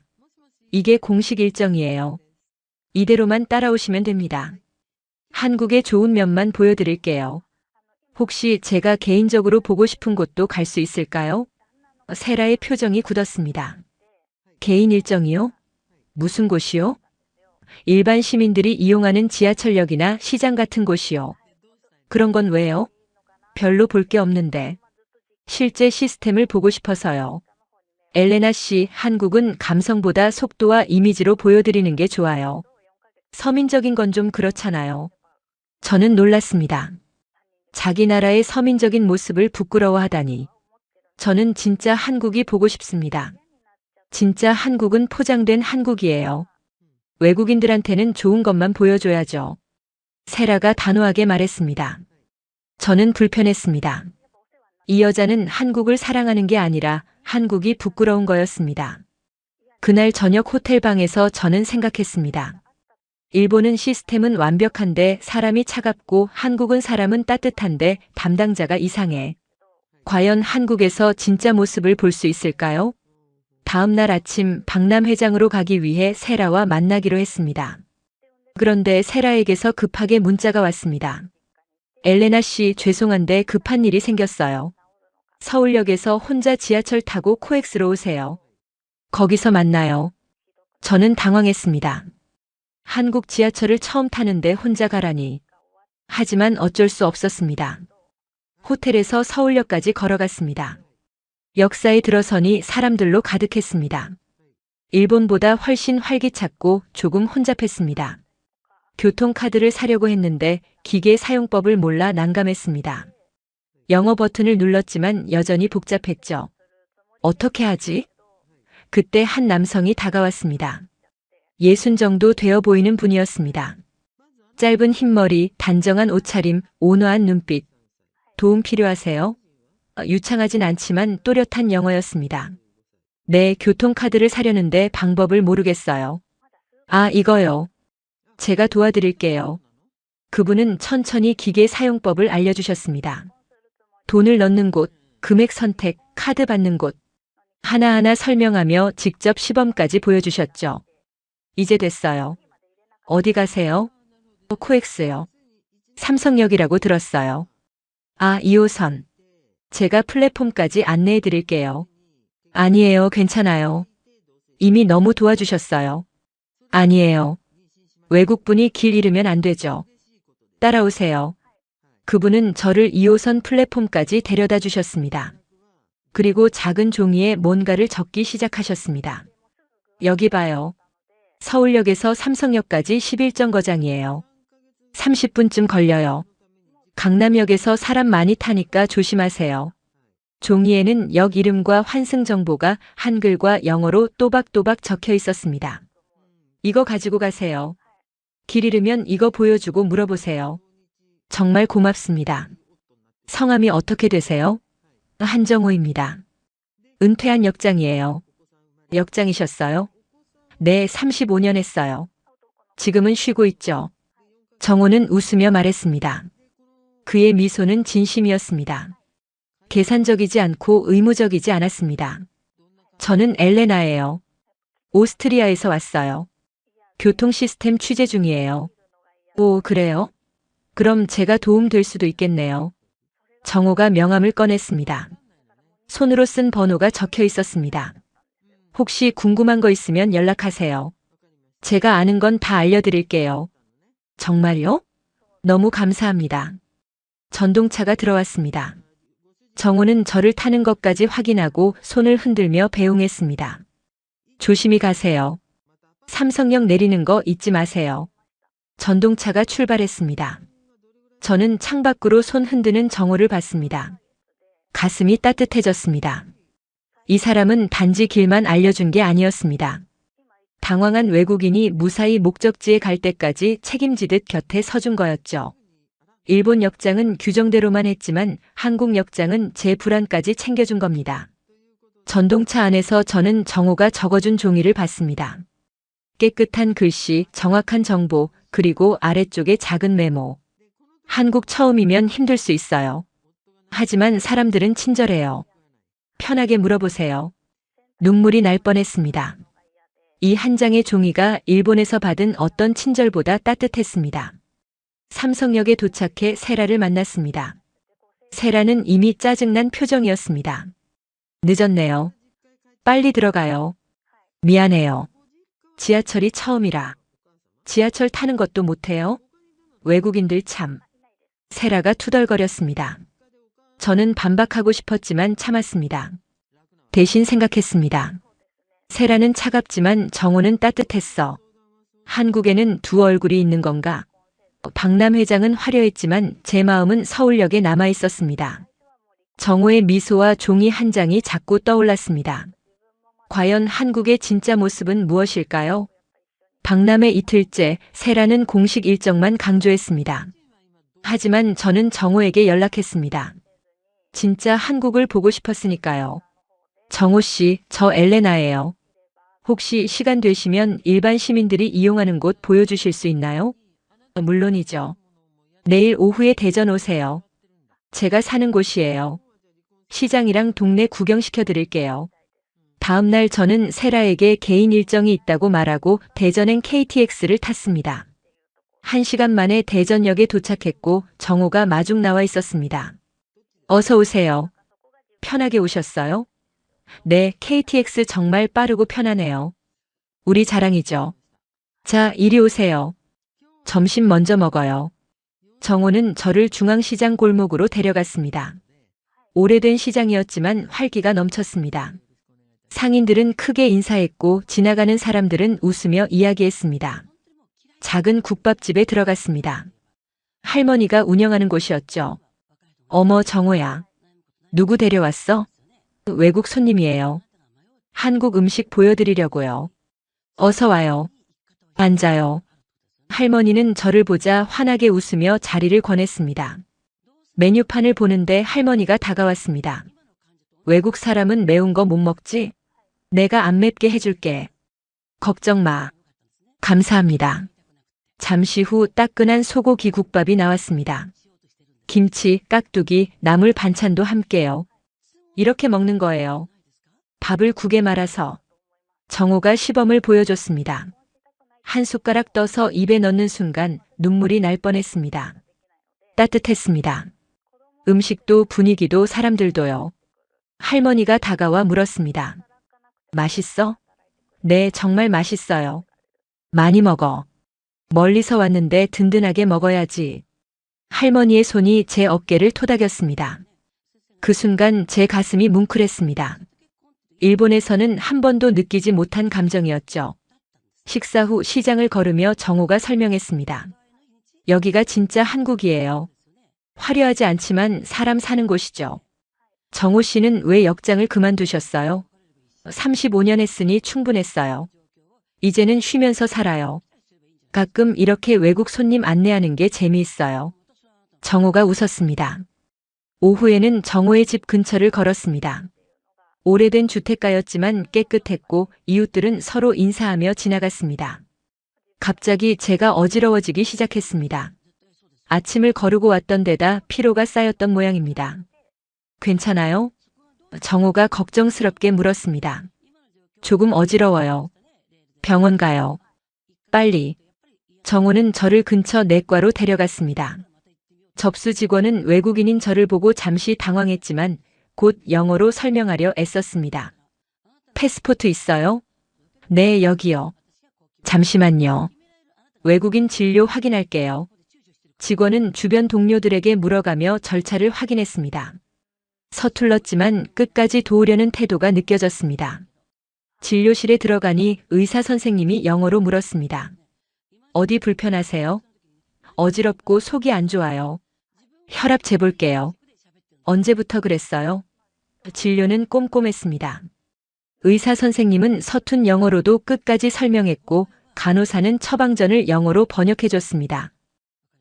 이게 공식 일정이에요. 이대로만 따라오시면 됩니다. 한국의 좋은 면만 보여드릴게요. 혹시 제가 개인적으로 보고 싶은 곳도 갈 수 있을까요? 세라의 표정이 굳었습니다. 개인 일정이요? 무슨 곳이요? 일반 시민들이 이용하는 지하철역이나 시장 같은 곳이요. 그런 건 왜요? 별로 볼 게 없는데. 실제 시스템을 보고 싶어서요. 엘레나 씨, 한국은 감성보다 속도와 이미지로 보여드리는 게 좋아요. 서민적인 건 좀 그렇잖아요. 저는 놀랐습니다. 자기 나라의 서민적인 모습을 부끄러워하다니. 저는 진짜 한국이 보고 싶습니다. 진짜 한국은 포장된 한국이에요. 외국인들한테는 좋은 것만 보여줘야죠. 세라가 단호하게 말했습니다. 저는 불편했습니다. 이 여자는 한국을 사랑하는 게 아니라 한국이 부끄러운 거였습니다. 그날 저녁 호텔방에서 저는 생각했습니다. 일본은 시스템은 완벽한데 사람이 차갑고 한국은 사람은 따뜻한데 담당자가 이상해. 과연 한국에서 진짜 모습을 볼 수 있을까요? 다음 날 아침 박람회장으로 가기 위해 세라와 만나기로 했습니다. 그런데 세라에게서 급하게 문자가 왔습니다. 엘레나 씨, 죄송한데 급한 일이 생겼어요. 서울역에서 혼자 지하철 타고 코엑스로 오세요. 거기서 만나요. 저는 당황했습니다. 한국 지하철을 처음 타는데 혼자 가라니. 하지만 어쩔 수 없었습니다. 호텔에서 서울역까지 걸어갔습니다. 역사에 들어서니 사람들로 가득했습니다. 일본보다 훨씬 활기찼고 조금 혼잡했습니다. 교통카드를 사려고 했는데 기계 사용법을 몰라 난감했습니다. 영어 버튼을 눌렀지만 여전히 복잡했죠. 어떻게 하지? 그때 한 남성이 다가왔습니다. 60 정도 되어 보이는 분이었습니다. 짧은 흰머리, 단정한 옷차림, 온화한 눈빛. 도움 필요하세요? 유창하진 않지만 또렷한 영어였습니다. 네, 교통카드를 사려는데 방법을 모르겠어요. 아, 이거요. 제가 도와드릴게요. 그분은 천천히 기계 사용법을 알려주셨습니다. 돈을 넣는 곳, 금액 선택, 카드 받는 곳. 하나하나 설명하며 직접 시범까지 보여주셨죠. 이제 됐어요. 어디 가세요? 코엑스요. 삼성역이라고 들었어요. 아, 2호선. 제가 플랫폼까지 안내해 드릴게요. 아니에요, 괜찮아요. 이미 너무 도와주셨어요. 아니에요. 외국분이 길 잃으면 안 되죠. 따라오세요. 그분은 저를 2호선 플랫폼까지 데려다 주셨습니다. 그리고 작은 종이에 뭔가를 적기 시작하셨습니다. 여기 봐요. 서울역에서 삼성역까지 11정거장이에요. 30분쯤 걸려요. 강남역에서 사람 많이 타니까 조심하세요. 종이에는 역 이름과 환승 정보가 한글과 영어로 또박또박 적혀 있었습니다. 이거 가지고 가세요. 길 잃으면 이거 보여주고 물어보세요. 정말 고맙습니다. 성함이 어떻게 되세요? 한정호입니다. 은퇴한 역장이에요. 역장이셨어요? 네, 35년 했어요. 지금은 쉬고 있죠. 정호는 웃으며 말했습니다. 그의 미소는 진심이었습니다. 계산적이지 않고 의무적이지 않았습니다. 저는 엘레나예요. 오스트리아에서 왔어요. 교통 시스템 취재 중이에요. 오, 그래요? 그럼 제가 도움 될 수도 있겠네요. 정호가 명함을 꺼냈습니다. 손으로 쓴 번호가 적혀 있었습니다. 혹시 궁금한 거 있으면 연락하세요. 제가 아는 건 다 알려드릴게요. 정말요? 너무 감사합니다. 전동차가 들어왔습니다. 정호는 저를 타는 것까지 확인하고 손을 흔들며 배웅했습니다. 조심히 가세요. 삼성역 내리는 거 잊지 마세요. 전동차가 출발했습니다. 저는 창밖으로 손 흔드는 정호를 봤습니다. 가슴이 따뜻해졌습니다. 이 사람은 단지 길만 알려준 게 아니었습니다. 당황한 외국인이 무사히 목적지에 갈 때까지 책임지듯 곁에 서준 거였죠. 일본 역장은 규정대로만 했지만 한국 역장은 제 불안까지 챙겨준 겁니다. 전동차 안에서 저는 정호가 적어준 종이를 봤습니다. 깨끗한 글씨, 정확한 정보, 그리고 아래쪽에 작은 메모. 한국 처음이면 힘들 수 있어요. 하지만 사람들은 친절해요. 편하게 물어보세요. 눈물이 날 뻔했습니다. 이 한 장의 종이가 일본에서 받은 어떤 친절보다 따뜻했습니다. 삼성역에 도착해 세라를 만났습니다. 세라는 이미 짜증난 표정이었습니다. 늦었네요. 빨리 들어가요. 미안해요. 지하철이 처음이라. 지하철 타는 것도 못해요? 외국인들 참. 세라가 투덜거렸습니다. 저는 반박하고 싶었지만 참았습니다. 대신 생각했습니다. 세라는 차갑지만 정호는 따뜻했어. 한국에는 두 얼굴이 있는 건가? 박남 회장은 화려했지만 제 마음은 서울역에 남아 있었습니다. 정호의 미소와 종이 한 장이 자꾸 떠올랐습니다. 과연 한국의 진짜 모습은 무엇일까요? 박람회 이틀째 세라는 공식 일정만 강조했습니다. 하지만 저는 정호에게 연락했습니다. 진짜 한국을 보고 싶었으니까요. 정호 씨, 저 엘레나예요. 혹시 시간 되시면 일반 시민들이 이용하는 곳 보여주실 수 있나요? 물론이죠. 내일 오후에 대전 오세요. 제가 사는 곳이에요. 시장이랑 동네 구경시켜 드릴게요. 다음 날 저는 세라에게 개인 일정이 있다고 말하고 대전행 KTX를 탔습니다. 1시간 만에 대전역에 도착했고 정호가 마중 나와 있었습니다. 어서 오세요. 편하게 오셨어요? 네, KTX 정말 빠르고 편하네요. 우리 자랑이죠. 자, 이리 오세요. 점심 먼저 먹어요. 정호는 저를 중앙시장 골목으로 데려갔습니다. 오래된 시장이었지만 활기가 넘쳤습니다. 상인들은 크게 인사했고 지나가는 사람들은 웃으며 이야기했습니다. 작은 국밥집에 들어갔습니다. 할머니가 운영하는 곳이었죠. 어머, 정호야. 누구 데려왔어? 외국 손님이에요. 한국 음식 보여드리려고요. 어서 와요. 앉아요. 할머니는 저를 보자 환하게 웃으며 자리를 권했습니다. 메뉴판을 보는데 할머니가 다가왔습니다. 외국 사람은 매운 거 못 먹지? 내가 안 맵게 해줄게. 걱정 마. 감사합니다. 잠시 후 따끈한 소고기 국밥이 나왔습니다. 김치, 깍두기, 나물 반찬도 함께요. 이렇게 먹는 거예요. 밥을 국에 말아서. 정호가 시범을 보여줬습니다. 한 숟가락 떠서 입에 넣는 순간 눈물이 날 뻔했습니다. 따뜻했습니다. 음식도 분위기도 사람들도요. 할머니가 다가와 물었습니다. 맛있어? 네, 정말 맛있어요. 많이 먹어. 멀리서 왔는데 든든하게 먹어야지. 할머니의 손이 제 어깨를 토닥였습니다. 그 순간 제 가슴이 뭉클했습니다. 일본에서는 한 번도 느끼지 못한 감정이었죠. 식사 후 시장을 걸으며 정호가 설명했습니다. 여기가 진짜 한국이에요. 화려하지 않지만 사람 사는 곳이죠. 정호 씨는 왜 역장을 그만두셨어요? 35년 했으니 충분했어요. 이제는 쉬면서 살아요. 가끔 이렇게 외국 손님 안내하는 게 재미있어요. 정호가 웃었습니다. 오후에는 정호의 집 근처를 걸었습니다. 오래된 주택가였지만 깨끗했고 이웃들은 서로 인사하며 지나갔습니다. 갑자기 제가 어지러워지기 시작했습니다. 아침을 거르고 왔던 데다 피로가 쌓였던 모양입니다. 괜찮아요? 정호가 걱정스럽게 물었습니다. 조금 어지러워요. 병원 가요. 빨리. 정호는 저를 근처 내과로 데려갔습니다. 접수 직원은 외국인인 저를 보고 잠시 당황했지만 곧 영어로 설명하려 애썼습니다. 패스포트 있어요? 네, 여기요. 잠시만요. 외국인 진료 확인할게요. 직원은 주변 동료들에게 물어가며 절차를 확인했습니다. 서툴렀지만 끝까지 도우려는 태도가 느껴졌습니다. 진료실에 들어가니 의사 선생님이 영어로 물었습니다. 어디 불편하세요? 어지럽고 속이 안 좋아요. 혈압 재볼게요. 언제부터 그랬어요? 진료는 꼼꼼했습니다. 의사 선생님은 서툰 영어로도 끝까지 설명했고 간호사는 처방전을 영어로 번역해줬습니다.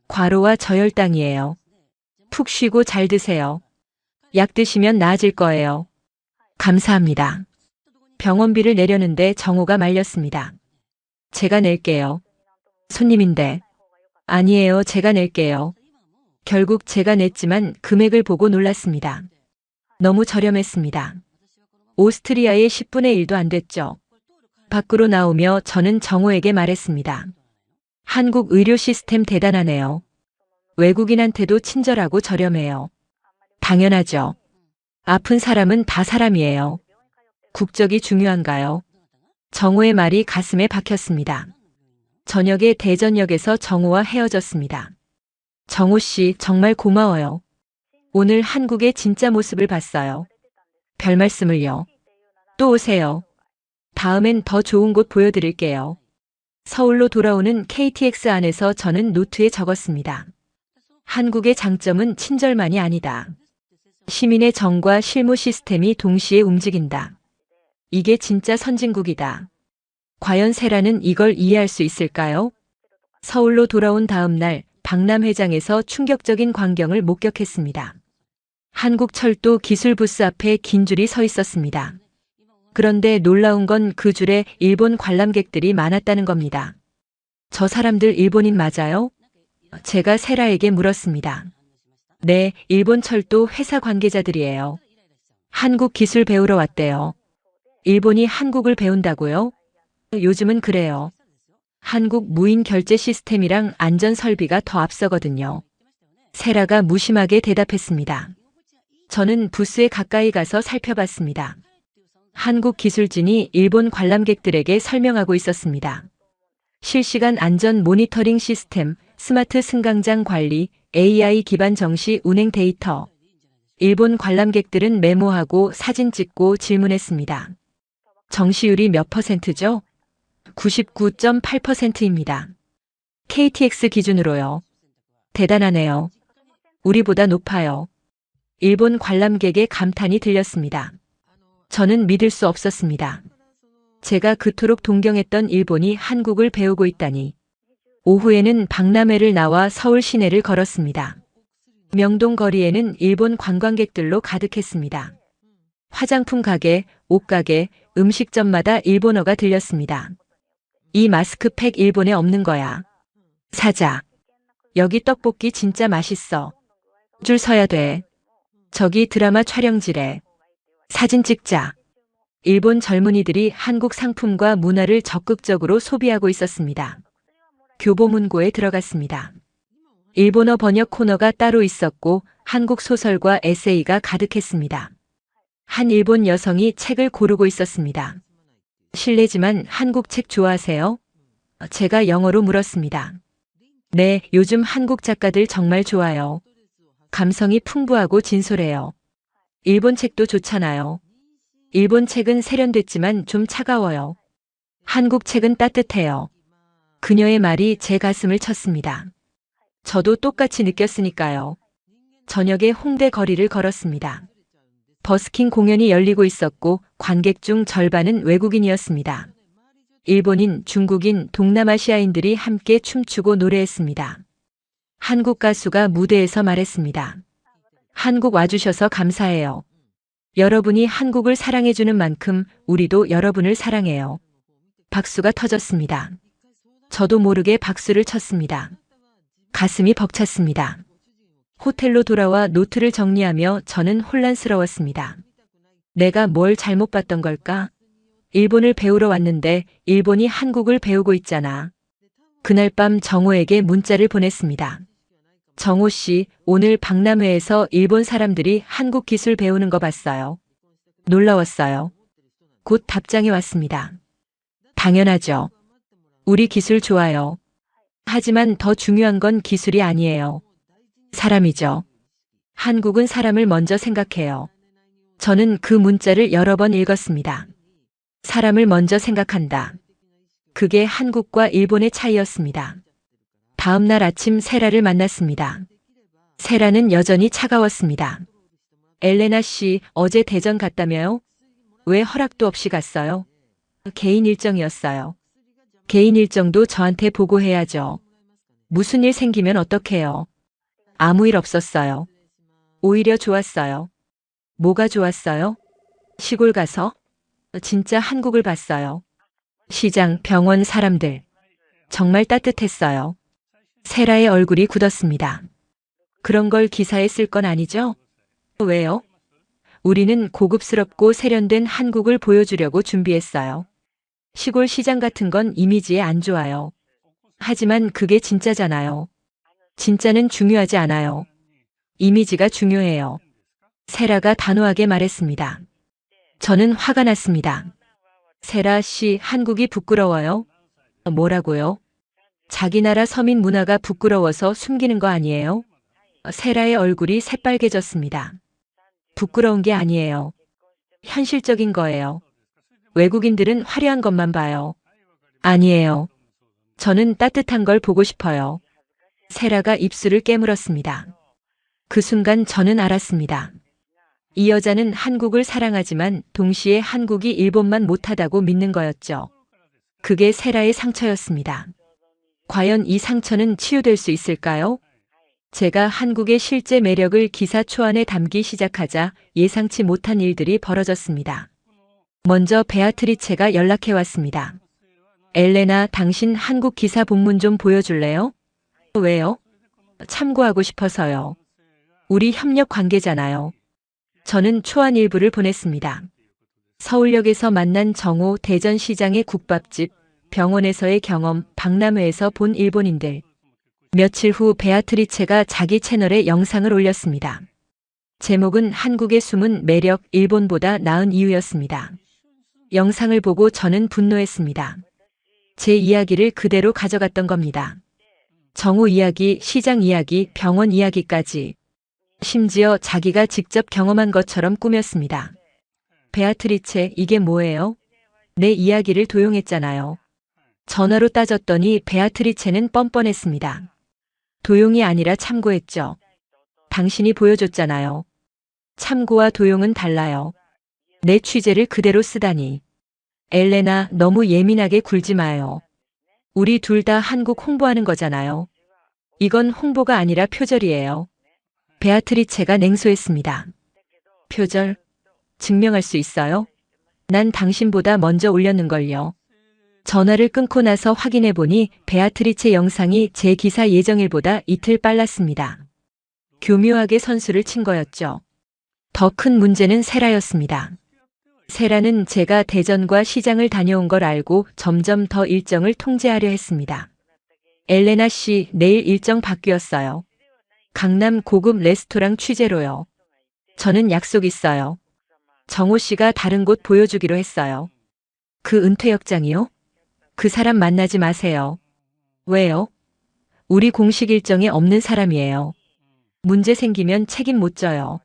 과로와 저혈당이에요. 푹 쉬고 잘 드세요. 약 드시면 나아질 거예요. 감사합니다. 병원비를 내려는데 정호가 말렸습니다. 제가 낼게요. 손님인데. 아니에요, 제가 낼게요. 결국 제가 냈지만 금액을 보고 놀랐습니다. 너무 저렴했습니다. 오스트리아의 10분의 1도 안 됐죠. 밖으로 나오며 저는 정호에게 말했습니다. 한국 의료 시스템 대단하네요. 외국인한테도 친절하고 저렴해요. 당연하죠. 아픈 사람은 다 사람이에요. 국적이 중요한가요? 정호의 말이 가슴에 박혔습니다. 저녁에 대전역에서 정호와 헤어졌습니다. 정호 씨, 정말 고마워요. 오늘 한국의 진짜 모습을 봤어요. 별 말씀을요. 또 오세요. 다음엔 더 좋은 곳 보여드릴게요. 서울로 돌아오는 KTX 안에서 저는 노트에 적었습니다. 한국의 장점은 친절만이 아니다. 시민의 정과 실무 시스템이 동시에 움직인다. 이게 진짜 선진국이다. 과연 세라는 이걸 이해할 수 있을까요? 서울로 돌아온 다음 날 박람회장에서 충격적인 광경을 목격했습니다. 한국철도 기술 부스 앞에 긴 줄이 서 있었습니다. 그런데 놀라운 건 그 줄에 일본 관람객들이 많았다는 겁니다. 저 사람들 일본인 맞아요? 제가 세라에게 물었습니다. 네, 일본 철도 회사 관계자들이에요. 한국 기술 배우러 왔대요. 일본이 한국을 배운다고요? 요즘은 그래요. 한국 무인 결제 시스템이랑 안전 설비가 더 앞서거든요. 세라가 무심하게 대답했습니다. 저는 부스에 가까이 가서 살펴봤습니다. 한국 기술진이 일본 관람객들에게 설명하고 있었습니다. 실시간 안전 모니터링 시스템, 스마트 승강장 관리, AI 기반 정시 운행 데이터. 일본 관람객들은 메모하고 사진 찍고 질문했습니다. 정시율이 몇 %죠? 99.8%입니다. KTX 기준으로요. 대단하네요. 우리보다 높아요. 일본 관람객의 감탄이 들렸습니다. 저는 믿을 수 없었습니다. 제가 그토록 동경했던 일본이 한국을 배우고 있다니. 오후에는 박람회를 나와 서울 시내를 걸었습니다. 명동 거리에는 일본 관광객들로 가득했습니다. 화장품 가게, 옷가게, 음식점마다 일본어가 들렸습니다. 이 마스크팩 일본에 없는 거야. 사자. 여기 떡볶이 진짜 맛있어. 줄 서야 돼. 저기 드라마 촬영지래. 사진 찍자. 일본 젊은이들이 한국 상품과 문화를 적극적으로 소비하고 있었습니다. 교보문고에 들어갔습니다. 일본어 번역 코너가 따로 있었고 한국 소설과 에세이가 가득했습니다. 한 일본 여성이 책을 고르고 있었습니다. 실례지만 한국 책 좋아하세요? 제가 영어로 물었습니다. 네, 요즘 한국 작가들 정말 좋아요. 감성이 풍부하고 진솔해요. 일본 책도 좋잖아요. 일본 책은 세련됐지만 좀 차가워요. 한국 책은 따뜻해요. 그녀의 말이 제 가슴을 쳤습니다. 저도 똑같이 느꼈으니까요. 저녁에 홍대 거리를 걸었습니다. 버스킹 공연이 열리고 있었고 관객 중 절반은 외국인이었습니다. 일본인, 중국인, 동남아시아인들이 함께 춤추고 노래했습니다. 한국 가수가 무대에서 말했습니다. 한국 와주셔서 감사해요. 여러분이 한국을 사랑해주는 만큼 우리도 여러분을 사랑해요. 박수가 터졌습니다. 저도 모르게 박수를 쳤습니다. 가슴이 벅찼습니다. 호텔로 돌아와 노트를 정리하며 저는 혼란스러웠습니다. 내가 뭘 잘못 봤던 걸까? 일본을 배우러 왔는데 일본이 한국을 배우고 있잖아. 그날 밤 정호에게 문자를 보냈습니다. 정호 씨, 오늘 박람회에서 일본 사람들이 한국 기술 배우는 거 봤어요. 놀라웠어요. 곧 답장이 왔습니다. 당연하죠. 우리 기술 좋아요. 하지만 더 중요한 건 기술이 아니에요. 사람이죠. 한국은 사람을 먼저 생각해요. 저는 그 문자를 여러 번 읽었습니다. 사람을 먼저 생각한다. 그게 한국과 일본의 차이였습니다. 다음 날 아침 세라를 만났습니다. 세라는 여전히 차가웠습니다. 엘레나 씨, 어제 대전 갔다며요? 왜 허락도 없이 갔어요? 개인 일정이었어요. 개인 일정도 저한테 보고해야죠. 무슨 일 생기면 어떡해요? 아무 일 없었어요. 오히려 좋았어요. 뭐가 좋았어요? 시골 가서 진짜 한국을 봤어요. 시장, 병원 사람들. 정말 따뜻했어요. 세라의 얼굴이 굳었습니다. 그런 걸 기사에 쓸 건 아니죠? 왜요? 우리는 고급스럽고 세련된 한국을 보여주려고 준비했어요. 시골 시장 같은 건 이미지에 안 좋아요. 하지만 그게 진짜잖아요. 진짜는 중요하지 않아요. 이미지가 중요해요. 세라가 단호하게 말했습니다. 저는 화가 났습니다. 세라 씨, 한국이 부끄러워요? 뭐라고요? 자기 나라 서민 문화가 부끄러워서 숨기는 거 아니에요? 세라의 얼굴이 새빨개졌습니다. 부끄러운 게 아니에요. 현실적인 거예요. 외국인들은 화려한 것만 봐요. 아니에요. 저는 따뜻한 걸 보고 싶어요. 세라가 입술을 깨물었습니다. 그 순간 저는 알았습니다. 이 여자는 한국을 사랑하지만 동시에 한국이 일본만 못하다고 믿는 거였죠. 그게 세라의 상처였습니다. 과연 이 상처는 치유될 수 있을까요? 제가 한국의 실제 매력을 기사 초안에 담기 시작하자 예상치 못한 일들이 벌어졌습니다. 먼저 베아트리체가 연락해 왔습니다. 엘레나, 당신 한국 기사 본문 좀 보여줄래요? 왜요? 참고하고 싶어서요. 우리 협력 관계잖아요. 저는 초안 일부를 보냈습니다. 서울역에서 만난 정오 대전시장의 국밥집, 병원에서의 경험, 박람회에서 본 일본인들. 며칠 후 베아트리체가 자기 채널에 영상을 올렸습니다. 제목은 한국의 숨은 매력, 일본보다 나은 이유였습니다. 영상을 보고 저는 분노했습니다. 제 이야기를 그대로 가져갔던 겁니다. 정오 이야기, 시장 이야기, 병원 이야기까지. 심지어 자기가 직접 경험한 것처럼 꾸몄습니다. 베아트리체, 이게 뭐예요? 내 이야기를 도용했잖아요. 전화로 따졌더니 베아트리체는 뻔뻔했습니다. 도용이 아니라 참고했죠. 당신이 보여줬잖아요. 참고와 도용은 달라요. 내 취재를 그대로 쓰다니. 엘레나, 너무 예민하게 굴지 마요. 우리 둘 다 한국 홍보하는 거잖아요. 이건 홍보가 아니라 표절이에요. 베아트리체가 냉소했습니다. 표절? 증명할 수 있어요? 난 당신보다 먼저 올렸는걸요. 전화를 끊고 나서 확인해 보니 베아트리체 영상이 제 기사 예정일보다 이틀 빨랐습니다. 교묘하게 선수를 친 거였죠. 더 큰 문제는 세라였습니다. 세라는 제가 대전과 시장을 다녀온 걸 알고 점점 더 일정을 통제하려 했습니다. 엘레나 씨, 내일 일정 바뀌었어요. 강남 고급 레스토랑 취재로요. 저는 약속 있어요. 정호 씨가 다른 곳 보여주기로 했어요. 그 은퇴역장이요? 그 사람 만나지 마세요. 왜요? 우리 공식 일정에 없는 사람이에요. 문제 생기면 책임 못 져요.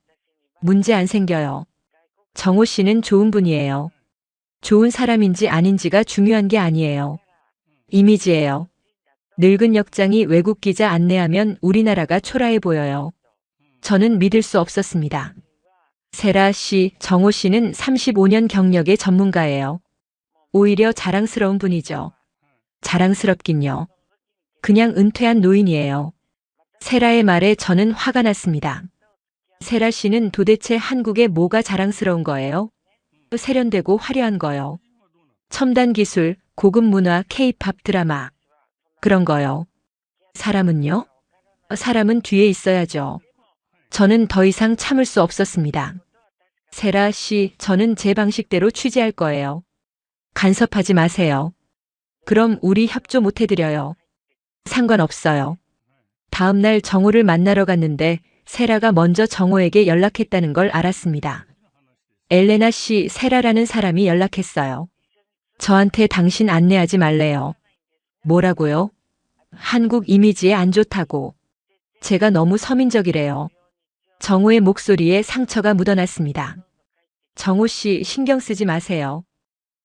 문제 안 생겨요. 정호 씨는 좋은 분이에요. 좋은 사람인지 아닌지가 중요한 게 아니에요. 이미지예요. 늙은 역장이 외국 기자 안내하면 우리나라가 초라해 보여요. 저는 믿을 수 없었습니다. 세라 씨, 정호 씨는 35년 경력의 전문가예요. 오히려 자랑스러운 분이죠. 자랑스럽긴요. 그냥 은퇴한 노인이에요. 세라의 말에 저는 화가 났습니다. 세라 씨는 도대체 한국에 뭐가 자랑스러운 거예요? 세련되고 화려한 거요. 첨단 기술, 고급 문화, K-팝 드라마. 그런 거요. 사람은요? 사람은 뒤에 있어야죠. 저는 더 이상 참을 수 없었습니다. 세라 씨, 저는 제 방식대로 취재할 거예요. 간섭하지 마세요. 그럼 우리 협조 못 해드려요. 상관없어요. 다음 날 정호를 만나러 갔는데 세라가 먼저 정호에게 연락했다는 걸 알았습니다. 엘레나 씨, 세라라는 사람이 연락했어요. 저한테 당신 안내하지 말래요. 뭐라고요? 한국 이미지에 안 좋다고. 제가 너무 서민적이래요. 정호의 목소리에 상처가 묻어났습니다. 정호 씨, 신경 쓰지 마세요.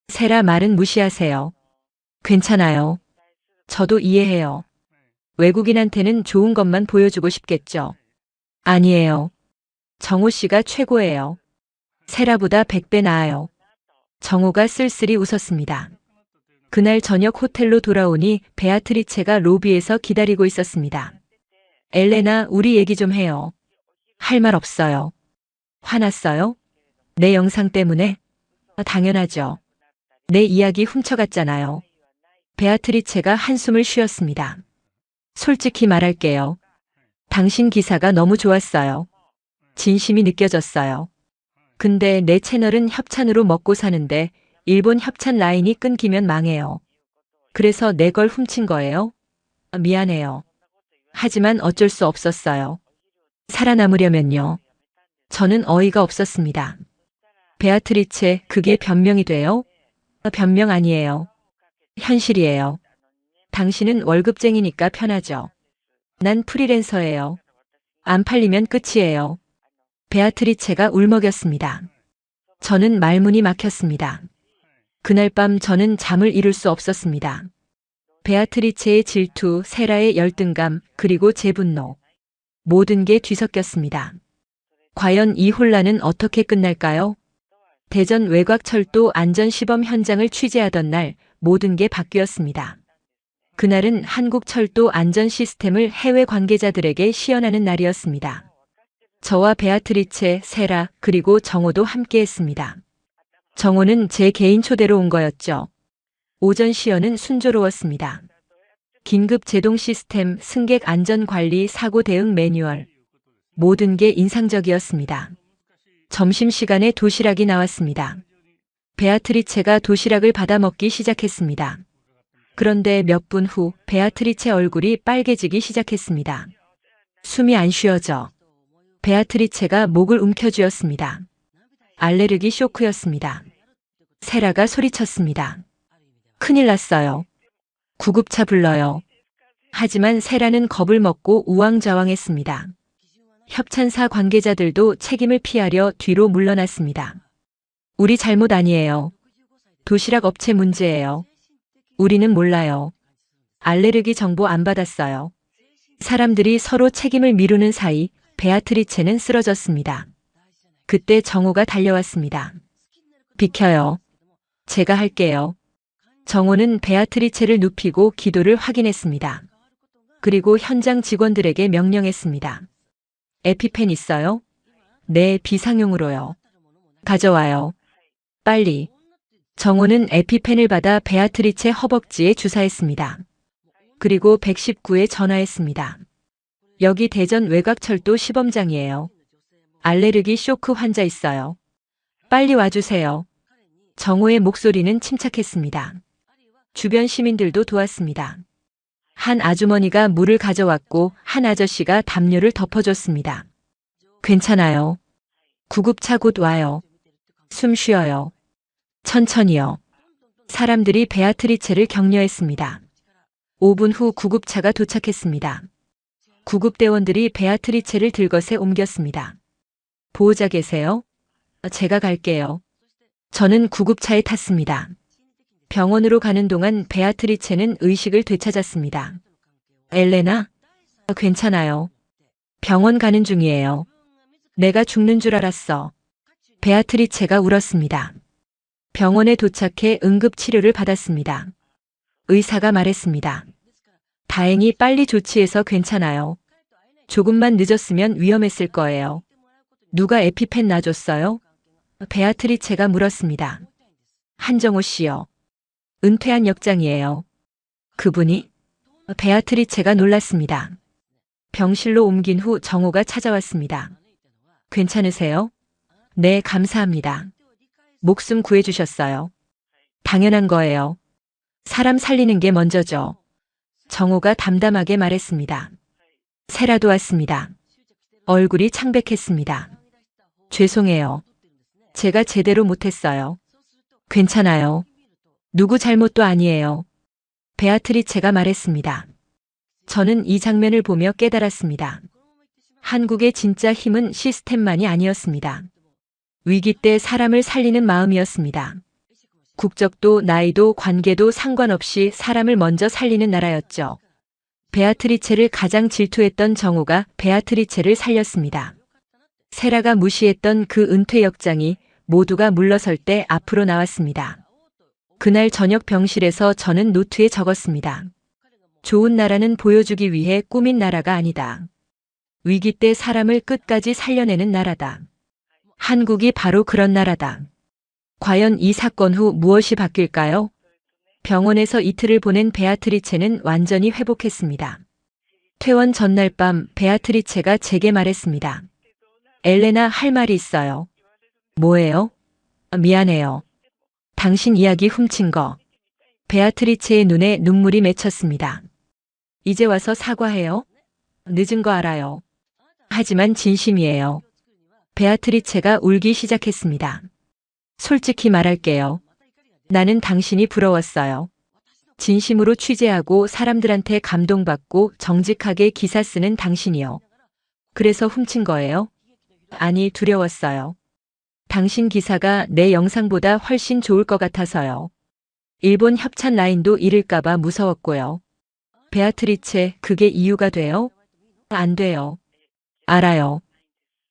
세라 말은 무시하세요. 괜찮아요. 저도 이해해요. 외국인한테는 좋은 것만 보여주고 싶겠죠. 아니에요. 정호 씨가 최고예요. 세라보다 100배 나아요. 정호가 쓸쓸히 웃었습니다. 그날 저녁 호텔로 돌아오니 베아트리체가 로비에서 기다리고 있었습니다. 엘레나, 우리 얘기 좀 해요. 할 말 없어요. 화났어요? 내 영상 때문에? 당연하죠. 내 이야기 훔쳐갔잖아요. 베아트리체가 한숨을 쉬었습니다. 솔직히 말할게요. 당신 기사가 너무 좋았어요. 진심이 느껴졌어요. 근데 내 채널은 협찬으로 먹고 사는데 일본 협찬 라인이 끊기면 망해요. 그래서 내 걸 훔친 거예요? 미안해요. 하지만 어쩔 수 없었어요. 살아남으려면요. 저는 어이가 없었습니다. 베아트리체, 그게 변명이 돼요? 변명 아니에요. 현실이에요. 당신은 월급쟁이니까 편하죠. 난 프리랜서예요. 안 팔리면 끝이에요. 베아트리체가 울먹였습니다. 저는 말문이 막혔습니다. 그날 밤 저는 잠을 이룰 수 없었습니다. 베아트리체의 질투, 세라의 열등감, 그리고 제 분노. 모든 게 뒤섞였습니다. 과연 이 혼란은 어떻게 끝날까요? 대전 외곽철도 안전시범 현장을 취재하던 날 모든 게 바뀌었습니다. 그날은 한국철도 안전 시스템을 해외 관계자들에게 시연하는 날이었습니다. 저와 베아트리체, 세라, 그리고 정호도 함께했습니다. 정호는 제 개인 초대로 온 거였죠. 오전 시연은 순조로웠습니다. 긴급 제동 시스템, 승객 안전관리, 사고 대응 매뉴얼. 모든 게 인상적이었습니다. 점심시간에 도시락이 나왔습니다. 베아트리체가 도시락을 받아 먹기 시작했습니다. 그런데 몇 분 후 베아트리체 얼굴이 빨개지기 시작했습니다. 숨이 안 쉬어져. 베아트리체가 목을 움켜쥐었습니다. 알레르기 쇼크였습니다. 세라가 소리쳤습니다. 큰일 났어요. 구급차 불러요. 하지만 세라는 겁을 먹고 우왕좌왕했습니다. 협찬사 관계자들도 책임을 피하려 뒤로 물러났습니다. 우리 잘못 아니에요. 도시락 업체 문제예요. 우리는 몰라요. 알레르기 정보 안 받았어요. 사람들이 서로 책임을 미루는 사이 베아트리체는 쓰러졌습니다. 그때 정호가 달려왔습니다. 비켜요. 제가 할게요. 정호는 베아트리체를 눕히고 기도를 확인했습니다. 그리고 현장 직원들에게 명령했습니다. 에피펜 있어요? 네, 비상용으로요. 가져와요. 빨리. 정호는 에피펜을 받아 베아트리체 허벅지에 주사했습니다. 그리고 119에 전화했습니다. 여기 대전 외곽철도 시범장이에요. 알레르기 쇼크 환자 있어요. 빨리 와주세요. 정호의 목소리는 침착했습니다. 주변 시민들도 도왔습니다. 한 아주머니가 물을 가져왔고 한 아저씨가 담요를 덮어줬습니다. 괜찮아요. 구급차 곧 와요. 숨 쉬어요. 천천히요. 사람들이 베아트리체를 격려했습니다. 5분 후 구급차가 도착했습니다. 구급대원들이 베아트리체를 들것에 옮겼습니다. 보호자 계세요? 제가 갈게요. 저는 구급차에 탔습니다. 병원으로 가는 동안 베아트리체는 의식을 되찾았습니다. 엘레나? 괜찮아요. 병원 가는 중이에요. 내가 죽는 줄 알았어. 베아트리체가 울었습니다. 병원에 도착해 응급치료를 받았습니다. 의사가 말했습니다. 다행히 빨리 조치해서 괜찮아요. 조금만 늦었으면 위험했을 거예요. 누가 에피펜 놔줬어요? 베아트리체가 물었습니다. 한정호 씨요. 은퇴한 역장이에요. 그분이? 베아트리체가 놀랐습니다. 병실로 옮긴 후 정호가 찾아왔습니다. 괜찮으세요? 네, 감사합니다. 목숨 구해주셨어요. 당연한 거예요. 사람 살리는 게 먼저죠. 정호가 담담하게 말했습니다. 세라도 왔습니다. 얼굴이 창백했습니다. 죄송해요. 제가 제대로 못했어요. 괜찮아요. 누구 잘못도 아니에요. 베아트리체가 말했습니다. 저는 이 장면을 보며 깨달았습니다. 한국의 진짜 힘은 시스템만이 아니었습니다. 위기 때 사람을 살리는 마음이었습니다. 국적도 나이도 관계도 상관없이 사람을 먼저 살리는 나라였죠. 베아트리체를 가장 질투했던 정호가 베아트리체를 살렸습니다. 세라가 무시했던 그 은퇴 역장이 모두가 물러설 때 앞으로 나왔습니다. 그날 저녁 병실에서 저는 노트에 적었습니다. 좋은 나라는 보여주기 위해 꾸민 나라가 아니다. 위기 때 사람을 끝까지 살려내는 나라다. 한국이 바로 그런 나라다. 과연 이 사건 후 무엇이 바뀔까요? 병원에서 이틀을 보낸 베아트리체는 완전히 회복했습니다. 퇴원 전날 밤 베아트리체가 제게 말했습니다. 엘레나, 할 말이 있어요. 뭐예요? 미안해요. 당신 이야기 훔친 거. 베아트리체의 눈에 눈물이 맺혔습니다. 이제 와서 사과해요? 늦은 거 알아요. 하지만 진심이에요. 베아트리체가 울기 시작했습니다. 솔직히 말할게요. 나는 당신이 부러웠어요. 진심으로 취재하고 사람들한테 감동받고 정직하게 기사 쓰는 당신이요. 그래서 훔친 거예요? 아니, 두려웠어요. 당신 기사가 내 영상보다 훨씬 좋을 것 같아서요. 일본 협찬 라인도 잃을까봐 무서웠고요. 베아트리체, 그게 이유가 돼요? 안 돼요. 알아요.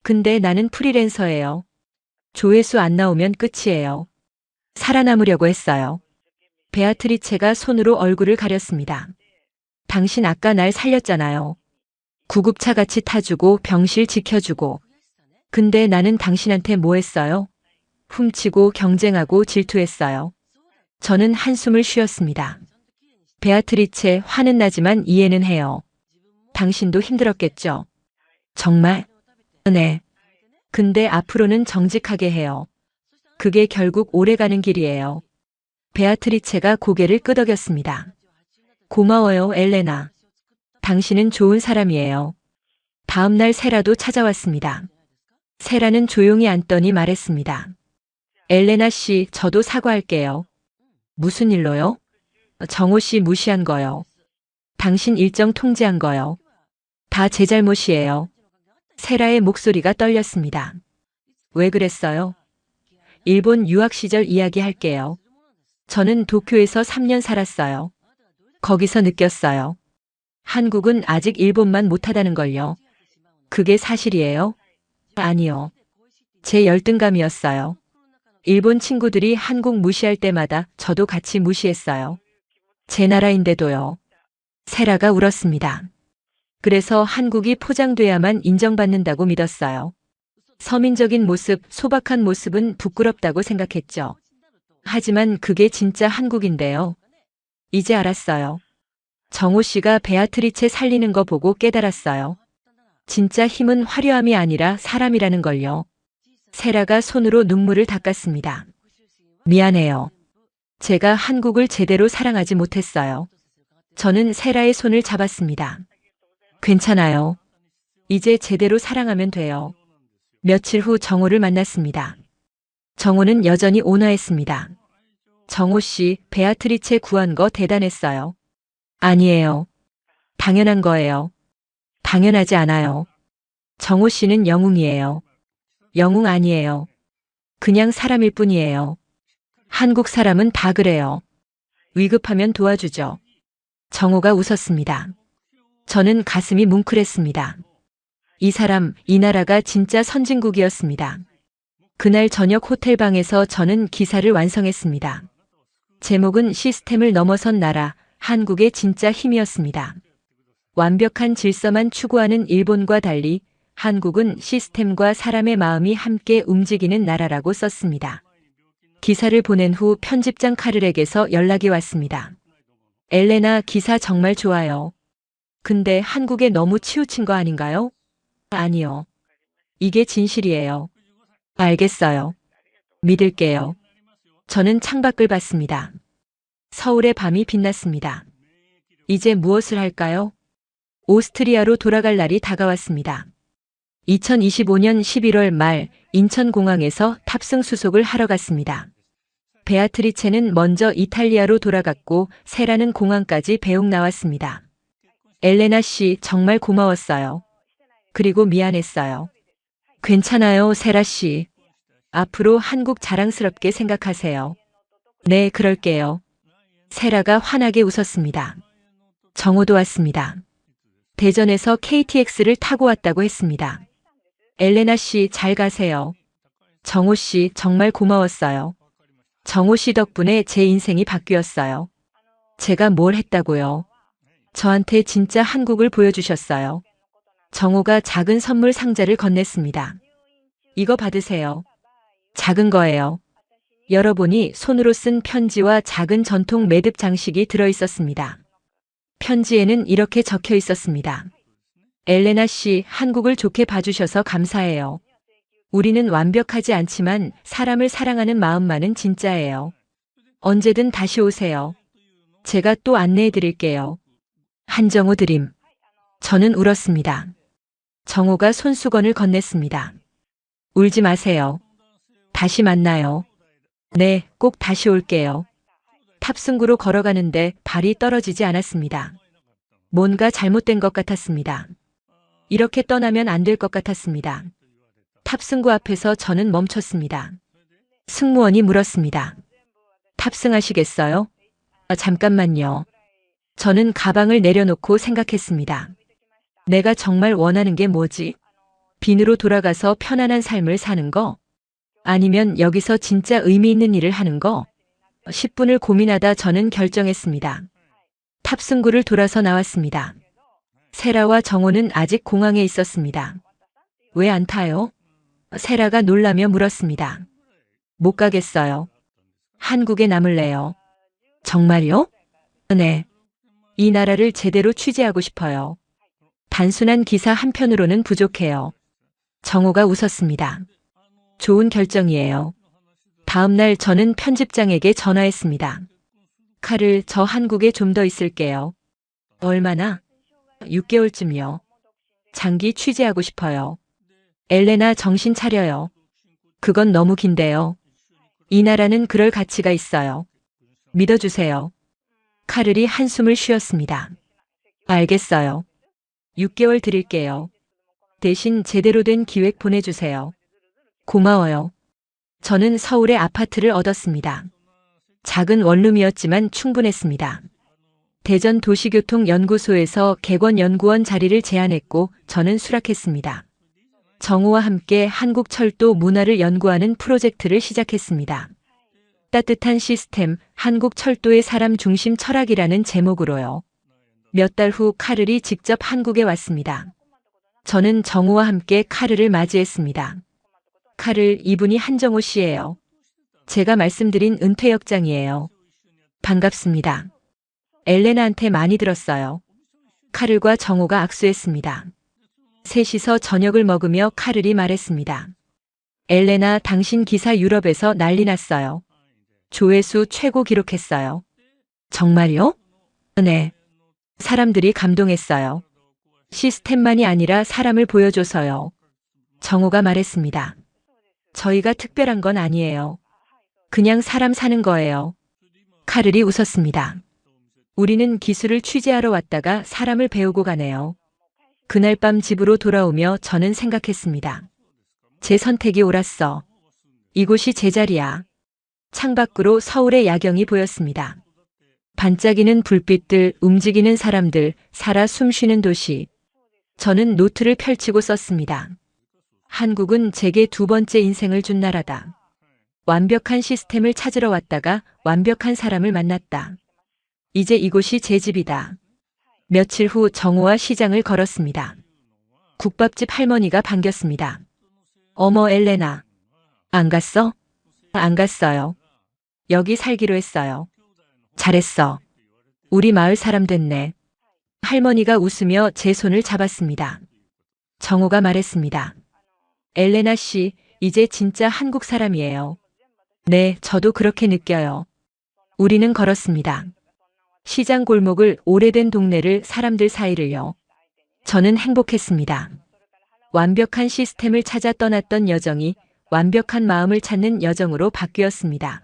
근데 나는 프리랜서예요. 조회수 안 나오면 끝이에요. 살아남으려고 했어요. 베아트리체가 손으로 얼굴을 가렸습니다. 당신 아까 날 살렸잖아요. 구급차 같이 타주고 병실 지켜주고. 근데 나는 당신한테 뭐 했어요? 훔치고 경쟁하고 질투했어요. 저는 한숨을 쉬었습니다. 베아트리체, 화는 나지만 이해는 해요. 당신도 힘들었겠죠? 정말? 네. 근데 앞으로는 정직하게 해요. 그게 결국 오래가는 길이에요. 베아트리체가 고개를 끄덕였습니다. 고마워요, 엘레나. 당신은 좋은 사람이에요. 다음 날 세라도 찾아왔습니다. 세라는 조용히 앉더니 말했습니다. 엘레나 씨, 저도 사과할게요. 무슨 일로요? 정호 씨 무시한 거요. 당신 일정 통제한 거요. 다 제 잘못이에요. 세라의 목소리가 떨렸습니다. 왜 그랬어요? 일본 유학 시절 이야기할게요. 저는 도쿄에서 3년 살았어요. 거기서 느꼈어요. 한국은 아직 일본만 못하다는 걸요. 그게 사실이에요? 아니요. 제 열등감이었어요. 일본 친구들이 한국 무시할 때마다 저도 같이 무시했어요. 제 나라인데도요. 세라가 울었습니다. 그래서 한국이 포장돼야만 인정받는다고 믿었어요. 서민적인 모습, 소박한 모습은 부끄럽다고 생각했죠. 하지만 그게 진짜 한국인데요. 이제 알았어요. 정호 씨가 베아트리체 살리는 거 보고 깨달았어요. 진짜 힘은 화려함이 아니라 사람이라는 걸요. 세라가 손으로 눈물을 닦았습니다. 미안해요. 제가 한국을 제대로 사랑하지 못했어요. 저는 세라의 손을 잡았습니다. 괜찮아요. 이제 제대로 사랑하면 돼요. 며칠 후 정호를 만났습니다. 정호는 여전히 온화했습니다. 정호 씨, 베아트리체 구한 거 대단했어요. 아니에요. 당연한 거예요. 당연하지 않아요. 정호 씨는 영웅이에요. 영웅 아니에요. 그냥 사람일 뿐이에요. 한국 사람은 다 그래요. 위급하면 도와주죠. 정호가 웃었습니다. 저는 가슴이 뭉클했습니다. 이 사람, 이 나라가 진짜 선진국이었습니다. 그날 저녁 호텔방에서 저는 기사를 완성했습니다. 제목은 시스템을 넘어선 나라, 한국의 진짜 힘이었습니다. 완벽한 질서만 추구하는 일본과 달리 한국은 시스템과 사람의 마음이 함께 움직이는 나라라고 썼습니다. 기사를 보낸 후 편집장 카를에게서 연락이 왔습니다. 엘레나, 기사 정말 좋아요. 근데 한국에 너무 치우친 거 아닌가요? 아니요. 이게 진실이에요. 알겠어요. 믿을게요. 저는 창밖을 봤습니다. 서울의 밤이 빛났습니다. 이제 무엇을 할까요? 오스트리아로 돌아갈 날이 다가왔습니다. 2025년 11월 말 인천공항에서 탑승 수속을 하러 갔습니다. 베아트리체는 먼저 이탈리아로 돌아갔고 세라는 공항까지 배웅 나왔습니다. 엘레나 씨, 정말 고마웠어요. 그리고 미안했어요. 괜찮아요, 세라 씨. 앞으로 한국 자랑스럽게 생각하세요. 네, 그럴게요. 세라가 환하게 웃었습니다. 정호도 왔습니다. 대전에서 KTX를 타고 왔다고 했습니다. 엘레나 씨 잘 가세요. 정호 씨 정말 고마웠어요. 정호 씨 덕분에 제 인생이 바뀌었어요. 제가 뭘 했다고요? 저한테 진짜 한국을 보여주셨어요. 정호가 작은 선물 상자를 건넸습니다. 이거 받으세요. 작은 거예요. 열어보니 손으로 쓴 편지와 작은 전통 매듭 장식이 들어있었습니다. 편지에는 이렇게 적혀 있었습니다. 엘레나 씨, 한국을 좋게 봐주셔서 감사해요. 우리는 완벽하지 않지만 사람을 사랑하는 마음만은 진짜예요. 언제든 다시 오세요. 제가 또 안내해 드릴게요. 한정우 드림. 저는 울었습니다. 정호가 손수건을 건넸습니다. 울지 마세요. 다시 만나요. 네, 꼭 다시 올게요. 탑승구로 걸어가는데 발이 떨어지지 않았습니다. 뭔가 잘못된 것 같았습니다. 이렇게 떠나면 안 될 것 같았습니다. 탑승구 앞에서 저는 멈췄습니다. 승무원이 물었습니다. 탑승하시겠어요? 잠깐만요. 저는 가방을 내려놓고 생각했습니다. 내가 정말 원하는 게 뭐지? 빈으로 돌아가서 편안한 삶을 사는 거? 아니면 여기서 진짜 의미 있는 일을 하는 거? 10분을 고민하다 저는 결정했습니다. 탑승구를 돌아서 나왔습니다. 세라와 정호는 아직 공항에 있었습니다. 왜 안 타요? 세라가 놀라며 물었습니다. 못 가겠어요. 한국에 남을래요. 정말요? 네. 이 나라를 제대로 취재하고 싶어요. 단순한 기사 한 편으로는 부족해요. 정호가 웃었습니다. 좋은 결정이에요. 다음 날 저는 편집장에게 전화했습니다. 칼을, 저 한국에 좀 더 있을게요. 얼마나? 6개월쯤이요. 장기 취재하고 싶어요. 엘레나 정신 차려요. 그건 너무 긴데요. 이 나라는 그럴 가치가 있어요. 믿어주세요. 카를이 한숨을 쉬었습니다. 알겠어요. 6개월 드릴게요. 대신 제대로 된 기획 보내주세요. 고마워요. 저는 서울의 아파트를 얻었습니다. 작은 원룸이었지만 충분했습니다. 대전 도시교통연구소에서 객원연구원 자리를 제안했고 저는 수락했습니다. 정호와 함께 한국철도 문화를 연구하는 프로젝트를 시작했습니다. 따뜻한 시스템, 한국철도의 사람 중심 철학이라는 제목으로요. 몇 달 후 카를이 직접 한국에 왔습니다. 저는 정호와 함께 카를을 맞이했습니다. 카를, 이분이 한정호 씨예요. 제가 말씀드린 은퇴 역장이에요. 반갑습니다. 엘레나한테 많이 들었어요. 카를과 정호가 악수했습니다. 셋이서 저녁을 먹으며 카를이 말했습니다. 엘레나, 당신 기사 유럽에서 난리 났어요. 조회수 최고 기록했어요. 정말요? 네. 사람들이 감동했어요. 시스템만이 아니라 사람을 보여줘서요. 정호가 말했습니다. 저희가 특별한 건 아니에요. 그냥 사람 사는 거예요. 카를이 웃었습니다. 우리는 기술을 취재하러 왔다가 사람을 배우고 가네요. 그날 밤 집으로 돌아오며 저는 생각했습니다. 제 선택이 옳았어. 이곳이 제 자리야. 창밖으로 서울의 야경이 보였습니다. 반짝이는 불빛들, 움직이는 사람들, 살아 숨쉬는 도시. 저는 노트를 펼치고 썼습니다. 한국은 제게 두 번째 인생을 준 나라다. 완벽한 시스템을 찾으러 왔다가 완벽한 사람을 만났다. 이제 이곳이 제 집이다. 며칠 후 정호와 시장을 걸었습니다. 국밥집 할머니가 반겼습니다. 어머 엘레나. 안 갔어? 안 갔어요. 여기 살기로 했어요. 잘했어. 우리 마을 사람 됐네. 할머니가 웃으며 제 손을 잡았습니다. 정호가 말했습니다. 엘레나 씨, 이제 진짜 한국 사람이에요. 네, 저도 그렇게 느껴요. 우리는 걸었습니다. 시장 골목을, 오래된 동네를, 사람들 사이를요. 저는 행복했습니다. 완벽한 시스템을 찾아 떠났던 여정이 완벽한 마음을 찾는 여정으로 바뀌었습니다.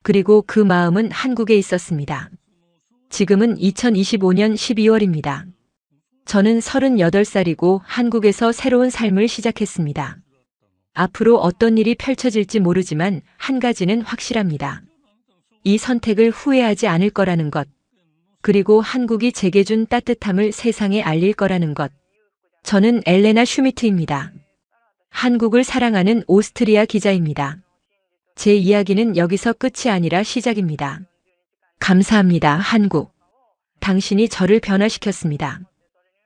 그리고 그 마음은 한국에 있었습니다. 지금은 2025년 12월입니다. 저는 38살이고 한국에서 새로운 삶을 시작했습니다. 앞으로 어떤 일이 펼쳐질지 모르지만 한 가지는 확실합니다. 이 선택을 후회하지 않을 거라는 것. 그리고 한국이 제게 준 따뜻함을 세상에 알릴 거라는 것. 저는 엘레나 슈미트입니다. 한국을 사랑하는 오스트리아 기자입니다. 제 이야기는 여기서 끝이 아니라 시작입니다. 감사합니다, 한국. 당신이 저를 변화시켰습니다.